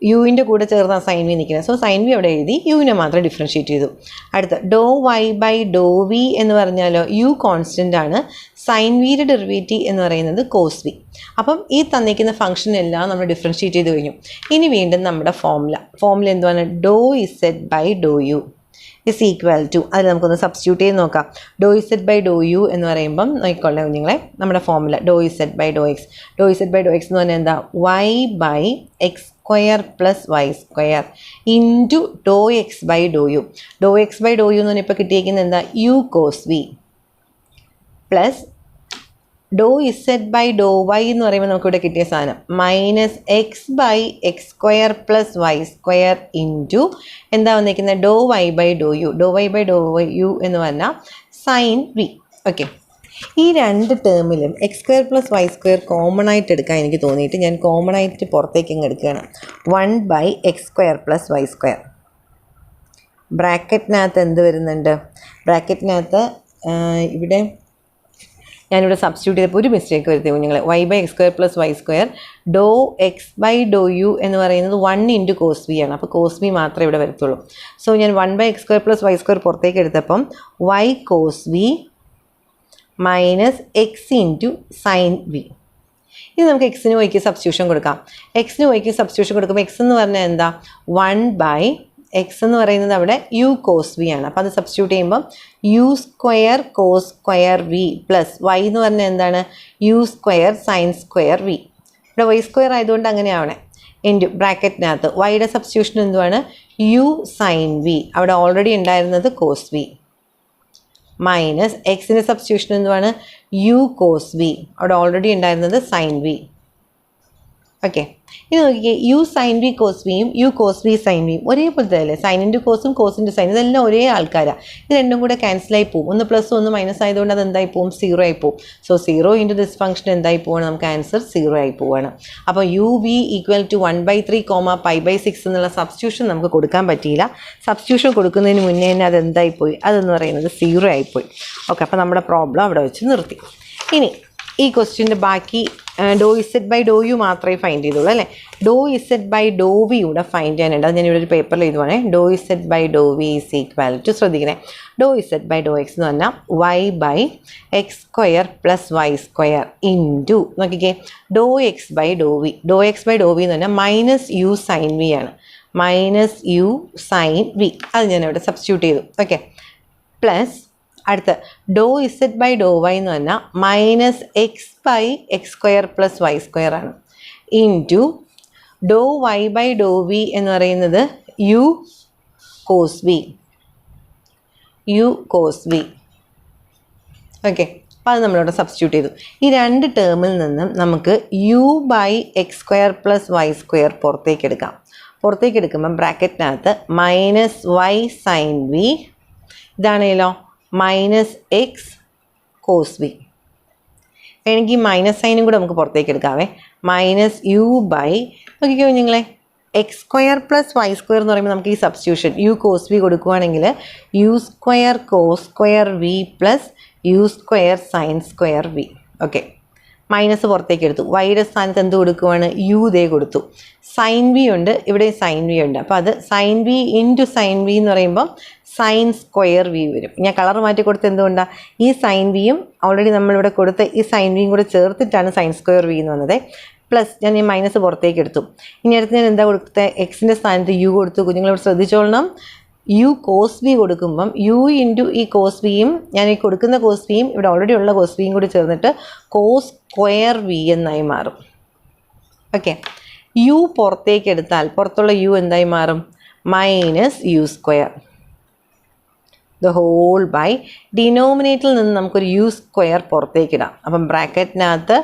യുവിൻ്റെ കൂടെ ചേർന്നാണ് സൈൻ വി നിൽക്കുന്നത്. സോ സൈൻ വി അവിടെ എഴുതി, യുവിനെ മാത്രം ഡിഫറൻഷ്യേറ്റ് ചെയ്തു. അടുത്ത do Y by Dr V എന്ന് പറഞ്ഞാലോ യു കോൺസ്റ്റൻ്റ് ആണ്, സൈൻ വിയുടെ ഡെറിവേറ്റീവ് എന്ന് പറയുന്നത് കോസ് വി. അപ്പം ഈ തന്നിരിക്കുന്ന ഫംഗ്ഷൻ എല്ലാം നമ്മൾ ഡിഫറൻഷ്യേറ്റ് ചെയ്ത് കഴിഞ്ഞു. ഇനി വീണ്ടും നമ്മുടെ ഫോർമുല എന്തുവാണ്? Do Z by Dr u is equal to, അതിൽ നമുക്കൊന്ന് സബ്സ്റ്റിറ്റ്യൂട്ട് ചെയ്ത് നോക്കാം. Do Z by Dr U എന്ന് പറയുമ്പം നോക്കിക്കൊള്ളേ കുഞ്ഞുങ്ങളെ, നമ്മുടെ formula do Z by Dr x. Do Z by Dr x എന്ന് പറഞ്ഞാൽ എന്താ? Y by X square plus Y square into Dr X by Dr u. Do X by Dr U എന്ന് പറഞ്ഞാൽ ഇപ്പോൾ കിട്ടിയിരിക്കുന്നത് എന്താ, u cos v plus Dr Z by Dr Y എന്ന് പറയുമ്പോൾ നമുക്കിവിടെ കിട്ടിയ സാധനം minus x by X square plus Y square into എന്താ വന്നിരിക്കുന്നത്, do Y by Dr u. Do Y by Dr y u എന്ന് പറഞ്ഞാൽ സൈൻ വി. ഓക്കെ, ഈ രണ്ട് ടേമിലും x square plus Y square common ആയിട്ട് എടുക്കാൻ എനിക്ക് തോന്നിയിട്ട് ഞാൻ കോമൺ ആയിട്ട് പുറത്തേക്ക് ഇങ്ങ് എടുക്കുകയാണ്. 1 by X square plus Y square. ബ്രാക്കറ്റിനകത്ത് എന്ത് വരുന്നുണ്ട്, ബ്രാക്കറ്റിനകത്ത് ഇവിടെ ഞാനിവിടെ സബ്സ്റ്റിറ്റ്യൂട്ട് ചെയ്തപ്പോൾ ഒരു മിസ്റ്റേക്ക് വരുത്തി കുഞ്ഞുങ്ങളെ. Y by X square plus Y square do X by Dr U എന്ന് പറയുന്നത് 1 ഇൻറ്റു കോസ് വി ആണ്. അപ്പോൾ കോസ് വി മാത്രമേ ഇവിടെ വരത്തുള്ളൂ. സോ ഞാൻ 1 by X square plus Y square പുറത്തേക്ക് എടുത്തപ്പം y cos V minus x into sine v. ഇത് നമുക്ക് എക്സിന് വൈക്ക് സബ്സ്റ്റിറ്റ്യൂഷൻ കൊടുക്കാം. എക്സിന് വൈക്ക് സബ്സ്റ്റിറ്റ്യൂഷൻ കൊടുക്കുമ്പോൾ എക്സ് എന്ന് പറഞ്ഞാൽ എന്താ, 1 ബൈ എക്സ് എന്ന് പറയുന്നത് അവിടെ യു കോസ് വി ആണ്. അപ്പോൾ അത് സബ്സ്റ്റിറ്റ്യൂട്ട് ചെയ്യുമ്പം U square cos square V plus Y എന്ന് പറഞ്ഞാൽ എന്താണ്, U square sine square V. ഇവിടെ വൈ സ്ക്വയർ ആയതുകൊണ്ട് അങ്ങനെ ആവണേ. ഇൻറ്റു ബ്രാക്കറ്റിനകത്ത് വൈയുടെ സബ്സ്റ്റിറ്റ്യൂഷൻ എന്തുവാണ്, യു സൈൻ വി, അവിടെ ഓൾറെഡി ഉണ്ടായിരുന്നത് കോസ് വി, മൈനസ് എക്സിൻ്റെ സബ്സ്റ്റിറ്റ്യൂഷൻ എന്തുവാണ്, യു കോസ് വി, അവിടെ ഓൾറെഡി ഉണ്ടായിരുന്നത് സൈൻ വി. ഓക്കെ, ഇനി നോക്കിക്കേ, യു സൈൻ വി കോസ് വിയും യു കോസ് വി സൈൻ വിയും ഒരേപോലത്തെ അല്ലേ, സൈൻ ഇൻറ്റു കോസും കോസ് ഇൻറ്റു സൈൻ, ഇതെല്ലാം ഒരേ ആൾക്കാരാണ്. ഇത് രണ്ടും കൂടെ ക്യാൻസലായി പോകും. ഒന്ന് പ്ലസ് ഒന്ന് മൈനസ് ആയതുകൊണ്ട് അത് എന്തായി പോകും, 0 ആയി പോകും. സോ 0 ഇൻറ്റു ദിസ് ഫംഗ്ഷൻ എന്തായി പോവാണ്, നമുക്ക് ആൻസർ 0 ആയി പോവാണ്. അപ്പോൾ യു വി ഈക്വൽ ടു 1/3 π/6 എന്നുള്ള സബ്സ്റ്റിറ്റ്യൂഷൻ നമുക്ക് കൊടുക്കാൻ പറ്റിയില്ല. സബ്സ്റ്റിറ്റ്യൂഷൻ കൊടുക്കുന്നതിന് മുന്നേ തന്നെ അത് എന്തായി പോയി, അതെന്ന് പറയുന്നത് 0 ആയിപ്പോയി. ഓക്കെ, അപ്പോൾ നമ്മുടെ പ്രോബ്ലം അവിടെ വെച്ച് നിർത്തി. ഇനി ഈ ക്വസ്റ്റ്യൻ്റെ ബാക്കി do Z by Dr u മാത്രമേ ഫൈൻഡ് ചെയ്തുള്ളൂ അല്ലേ. Do Z by Dr v ഇവിടെ ഫൈൻഡ് ചെയ്യാനുണ്ട്. അത് ഞാനിവിടെ ഒരു പേപ്പറിൽ എഴുതുവാണേ. Do Z by Dr v is equal to, ശ്രദ്ധിക്കണേ, do Z by Dr x എന്ന് പറഞ്ഞാൽ y by X square plus Y square into, നോക്കിക്കേ, do X by Dr v. Do X by Dr V എന്ന് പറഞ്ഞാൽ minus u sine v ആണ്, minus u sine v. അത് ഞാനിവിടെ substitute ചെയ്തു. Okay, plus അടുത്ത് ഡോ ഇസെഡ് ബൈ ഡോ വൈ എന്ന് പറഞ്ഞാൽ minus x by X square plus Y square ആണ്, into Dr Y by Dr V എന്ന് പറയുന്നത് U cos v, u cos v. Okay, അപ്പോൾ അത് നമ്മളിവിടെ സബ്സ്റ്റിറ്റ്യൂട്ട് ചെയ്തു. ഈ രണ്ട് ടേമിൽ നിന്നും നമുക്ക് u by X square plus Y square പുറത്തേക്ക് എടുക്കാം. പുറത്തേക്ക് എടുക്കുമ്പം ബ്രാക്കറ്റിനകത്ത് മൈനസ് വൈ സൈൻ വി, ഇതാണേലോ മൈനസ് എക്സ് കോസ് വി. വേണമെങ്കിൽ മൈനസ് സൈനും കൂടെ നമുക്ക് പുറത്തേക്ക് എടുക്കാവേ. മൈനസ് യു ബൈ, നോക്കിക്കോ നിങ്ങളെ, x square plus Y square എന്ന് പറയുമ്പോൾ നമുക്ക് ഈ സബ്സ്റ്റിറ്റ്യൂഷൻ യു കോസ് വി കൊടുക്കുകയാണെങ്കിൽ u square cos square V plus u square sine square v. Okay, minus പുറത്തേക്ക് എടുത്തു. വൈയുടെ സ്ഥാനത്ത് എന്ത് കൊടുക്കുവാണ്, യു ദേ കൊടുത്തു. സൈൻ വി ഉണ്ട്, ഇവിടെ സൈൻ വി ഉണ്ട്. അപ്പോൾ അത് sine V into sine V എന്ന് പറയുമ്പോൾ സൈൻ സ്ക്വയർ വി വരും. ഞാൻ കളർ മാറ്റി കൊടുത്ത് എന്തുകൊണ്ടാണ്, ഈ സൈൻ വിയും ഓൾറെഡി നമ്മളിവിടെ കൊടുത്ത ഈ സൈൻ വിയും കൂടെ ചേർത്തിട്ടാണ് സൈൻ സ്ക്വയർ വി എന്ന് വന്നത്. പ്ലസ് ഞാൻ ഈ മൈനസ് പുറത്തേക്ക് എടുത്തു. ഇനി അടുത്ത് ഞാൻ എന്താ കൊടുത്തത്, എക്സിൻ്റെ സ്ഥാനത്ത് യു കൊടുത്തു. കുഞ്ഞുങ്ങളിവിടെ ശ്രദ്ധിച്ചോളണം, യു കോസ് വി കൊടുക്കുമ്പം യു ഇൻറ്റു ഈ കോസ് വിയും ഞാൻ ഈ കൊടുക്കുന്ന കോസ് വിയും ഇവിടെ ഓൾറെഡി ഉള്ള കോസ് വിയും കൂടി ചേർന്നിട്ട് കോസ് സ്ക്വയർ വി എന്നായി മാറും. ഓക്കെ, യു പുറത്തേക്ക് എടുത്താൽ പുറത്തുള്ള യു എന്തായി മാറും, minus u square the whole by ഡിനോമിനേറ്ററിൽ നിന്ന് നമുക്കൊരു യു സ്ക്വയർ പുറത്തേക്ക് ഇടാം. അപ്പം ബ്രാക്കറ്റിനകത്ത്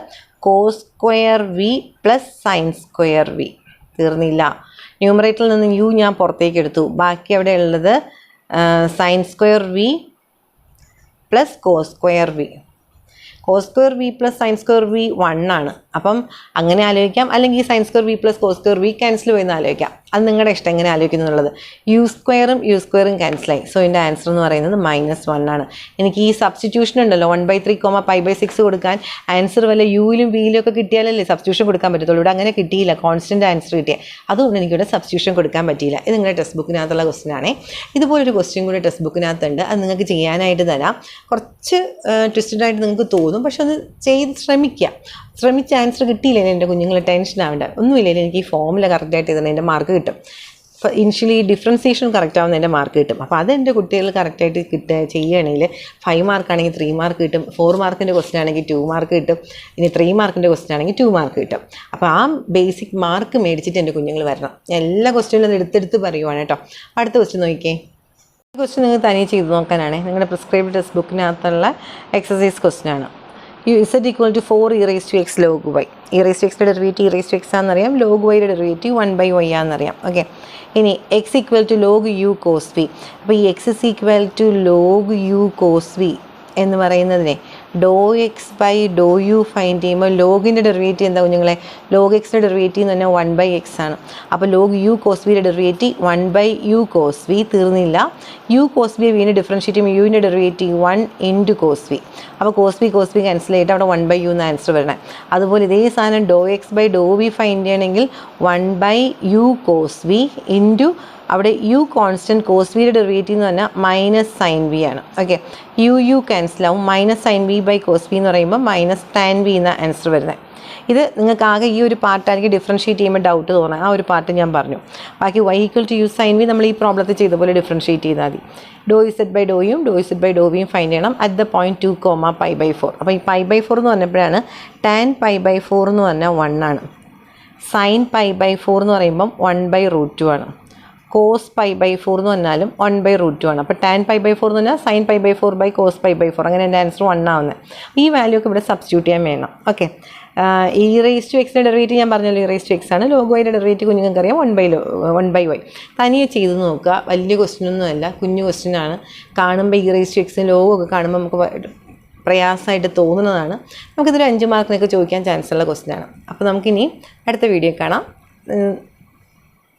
cos square V plus sine square v. തീർന്നില്ല, ന്യൂമറേറ്ററിൽ നിന്ന് യു ഞാൻ പുറത്തേക്ക് എടുത്തു. ബാക്കി അവിടെ ഉള്ളത് sine square V plus cos square V. Cos square V plus sine square V 1 ആണ്. അപ്പം അങ്ങനെ ആലോചിക്കാം, അല്ലെങ്കിൽ sine square V plus cos square V cancel ചെയ്യുന്ന ആലോചിക്കാം. അത് നിങ്ങളുടെ ഇഷ്ടം എങ്ങനെ ആലോചിക്കുന്നു എന്നുള്ളത്. യു സ്ക്വയറും ക്യാൻസലായി. സോ ഇതിൻ്റെ ആൻസർ എന്ന് പറയുന്നത് -1 ആണ്. എനിക്ക് ഈ സബ്സ്റ്റിറ്റ്യൂഷൻ ഉണ്ടല്ലോ 1/3 π/6 കൊടുക്കാൻ ആൻസർ വല്ല യുയിലും വിയിലും ഒക്കെ കിട്ടിയാലല്ലേ സബ്സ്റ്റിറ്റ്യൂഷൻ കൊടുക്കാൻ പറ്റത്തുള്ളൂ. ഇവിടെ അങ്ങനെ കിട്ടിയില്ല, കോൺസ്റ്റൻ്റ് ആൻസർ കിട്ടിയ, അതുകൊണ്ട് എനിക്കിവിടെ സബ്സ്റ്റിറ്റ്യൂഷൻ കൊടുക്കാൻ പറ്റിയില്ല. ഇത് നിങ്ങളുടെ ടെക്സ്റ്റ് ബുക്കിനകത്തുള്ള ക്വസ്റ്റ്യൻ ആണേ. ഇതുപോലൊരു ക്വസ്റ്റ്യൻ കൂടി ടെക്സ്റ്റ് ബുക്കിനകത്തുണ്ട്. അത് നിങ്ങൾക്ക് ചെയ്യാനായിട്ട് തരാം. കുറച്ച് ട്വിസ്റ്റഡ് ആയിട്ട് നിങ്ങൾക്ക് തോന്നും, പക്ഷെ അത് ചെയ്ത് ശ്രമിച്ച ആൻസർ കിട്ടിയില്ലേ എൻ്റെ കുഞ്ഞുങ്ങൾ ടെൻഷൻ ആവേണ്ട ഒന്നുമില്ല. എനിക്ക് ഈ ഫോമിൽ കറക്റ്റായിട്ട് ചെയ്തതിന് എൻ്റെ മാർക്ക് കിട്ടും. ഇനിഷ്യലി ഡിഫറൻസിയേഷൻ കറക്റ്റ് ആവുന്നതിൻ്റെ മാർക്ക് കിട്ടും. അപ്പോൾ അതെൻ്റെ കുട്ടികൾ കറക്റ്റായിട്ട് ചെയ്യുകയാണെങ്കിൽ 5 മാർക്കാണെങ്കിൽ 3 മാർക്ക് കിട്ടും, 4 മാർക്കിൻ്റെ ക്വസ്റ്റ്യൻ ആണെങ്കിൽ 2 മാർക്ക് കിട്ടും, ഇനി 3 മാർക്കിൻ്റെ ക്വസ്റ്റ്യൻ ആണെങ്കിൽ 2 മാർക്ക് കിട്ടും. അപ്പോൾ ആ ബേസിക് മാർക്ക് മേടിച്ചിട്ട് എൻ്റെ കുഞ്ഞുങ്ങൾ വരണം. എല്ലാ ക്വസ്റ്റ്യനും എടുത്തെടുത്ത് പറയുവാണ് കേട്ടോ. അടുത്ത ക്വസ്റ്റ്യൻ നോക്കിക്കേ. ഈ ക്വസ്റ്റ്യൻ നിങ്ങൾ തനിയെ ചെയ്ത് നോക്കാനാണ്. നിങ്ങളുടെ പ്രിസ്ക്രൈബ്ഡ് ടെക്സ്റ്റ് ബുക്കിനകത്തുള്ള എക്സസൈസ് ക്വസ്റ്റ്യൻ ആണ്. z equal to 4 e raised to x log y. e raised to x derivative e raised to x ആണെന്നറിയാം, log y ഡെറിവേറ്റീവ് 1/y ആണെന്നറിയാം. ഓക്കെ, ഇനി x equal to log u cos v. അപ്പോൾ ഈ x is equal to log u cos v എന്ന് പറയുന്നതിനെ do X by Dr U find ചെയ്യുമ്പോൾ ലോഗിൻ്റെ derivative എന്താ കുഞ്ഞുങ്ങളെ? ലോഗ് എക്സിൻ്റെ ഡെറിവേറ്റീവ് എന്ന് പറഞ്ഞാൽ 1/x ആണ്. അപ്പോൾ ലോഗ് യു കോസ് വിയുടെ ഡെറിവേറ്റീവ് 1/u കോസ് വി. തീർന്നില്ല, യു കോസ് വി വീണ്ടും ഡിഫറൻഷ്യേറ്റ് ചെയ്യുമ്പോൾ യുവിൻ്റെ ഡെറിവേറ്റീവ് 1 ഇൻറ്റു കോസ് വി. അപ്പോൾ കോസ് വി ക്യാൻസൽ ചെയ്തിട്ട് അവിടെ 1/u എന്ന് ആൻസർ വരണം. അതുപോലെ ഇതേ സാധനം do X by Dr v find ചെയ്യണമെങ്കിൽ 1/u കോസ് വി ഇൻറ്റു അവിടെ യു കോൺസ്റ്റൻറ്റ് കോസ് വിയുടെ ഡെറിവേറ്റീവ് എന്ന് പറഞ്ഞാൽ മൈനസ് സൈൻ വി ആണ്. ഓക്കെ, യു ക്യാൻസൽ ആവും. Minus sine v by cos V എന്ന് പറയുമ്പോൾ മൈനസ് ടാൻ വി എന്ന ആൻസർ വരുന്നത്. ഇത് നിങ്ങൾക്ക് ആകെ ഈ ഒരു പാർട്ടായിരിക്കും ഡിഫറൻഷ്യേറ്റ് ചെയ്യുമ്പോൾ ഡൗട്ട് തോന്നുന്നത്. ആ ഒരു പാർട്ട് ഞാൻ പറഞ്ഞു. ബാക്കി y equal to U sine v നമ്മൾ ഈ പ്രോബ്ലത്തിൽ ചെയ്ത പോലെ ഡിഫറൻഷ്യേറ്റ് ചെയ്താൽ മതി. ഡോ ഇസെഡ് ബൈ ഡോയും ഡോ ഇസെഡ് ബൈ ഡോ വിയും ഫൈൻഡ് ചെയ്യണം അറ്റ് ദ പോയിൻറ്റ് 2, π/4. അപ്പോൾ ഈ π/4 എന്ന് പറഞ്ഞപ്പോഴാണ് ടാൻ π/4 എന്ന് പറഞ്ഞാൽ 1 ആണ്. സൈൻ π/4 എന്ന് പറയുമ്പം 1/√2 ആണ്. കോസ് π/4 എന്ന് പറഞ്ഞാലും 1/√2 ആണ്. അപ്പോൾ ടാൻ π/4 എന്ന് പറഞ്ഞാൽ സൈൻ π/4 ബൈ കോസ് π/4. അങ്ങനെ എൻ്റെ ആൻസർ 1 ആവുന്നത്. ഈ വാല്യൂ ഒക്കെ ഇവിടെ സബ്സ്റ്റിറ്റ്യൂട്ട് ചെയ്യാൻ വേണം. ഓക്കെ, ഈ റേസ് ടു എക്സിൻ്റെ ഡെറിവേറ്റീവ് ഞാൻ പറഞ്ഞല്ലോ, ഈ റേസ് ടു എക്സ് ആണ്. ലോഗ് വൈയുടെ ഡെറിവേറ്റീവ് കുഞ്ഞുങ്ങൾക്ക് അറിയാം 1/y. തനിയെ ചെയ്ത് നോക്കുക. വലിയ ക്വസ്റ്റ്യനൊന്നുമല്ല, കുഞ്ഞു ക്വസ്റ്റ്യനാണ്. കാണുമ്പോൾ ഈ റേസ് ടു എക്സിന് ലോഗോ ഒക്കെ കാണുമ്പോൾ നമുക്ക് പ്രയാസമായിട്ട് തോന്നുന്നതാണ്. നമുക്കിതൊരു 5 മാർക്കിനൊക്കെ ചോദിക്കാൻ ചാൻസ് ഉള്ള ക്വസ്റ്റ്യനാണ്. അപ്പോൾ നമുക്കിനി അടുത്ത വീഡിയോ കാണാം.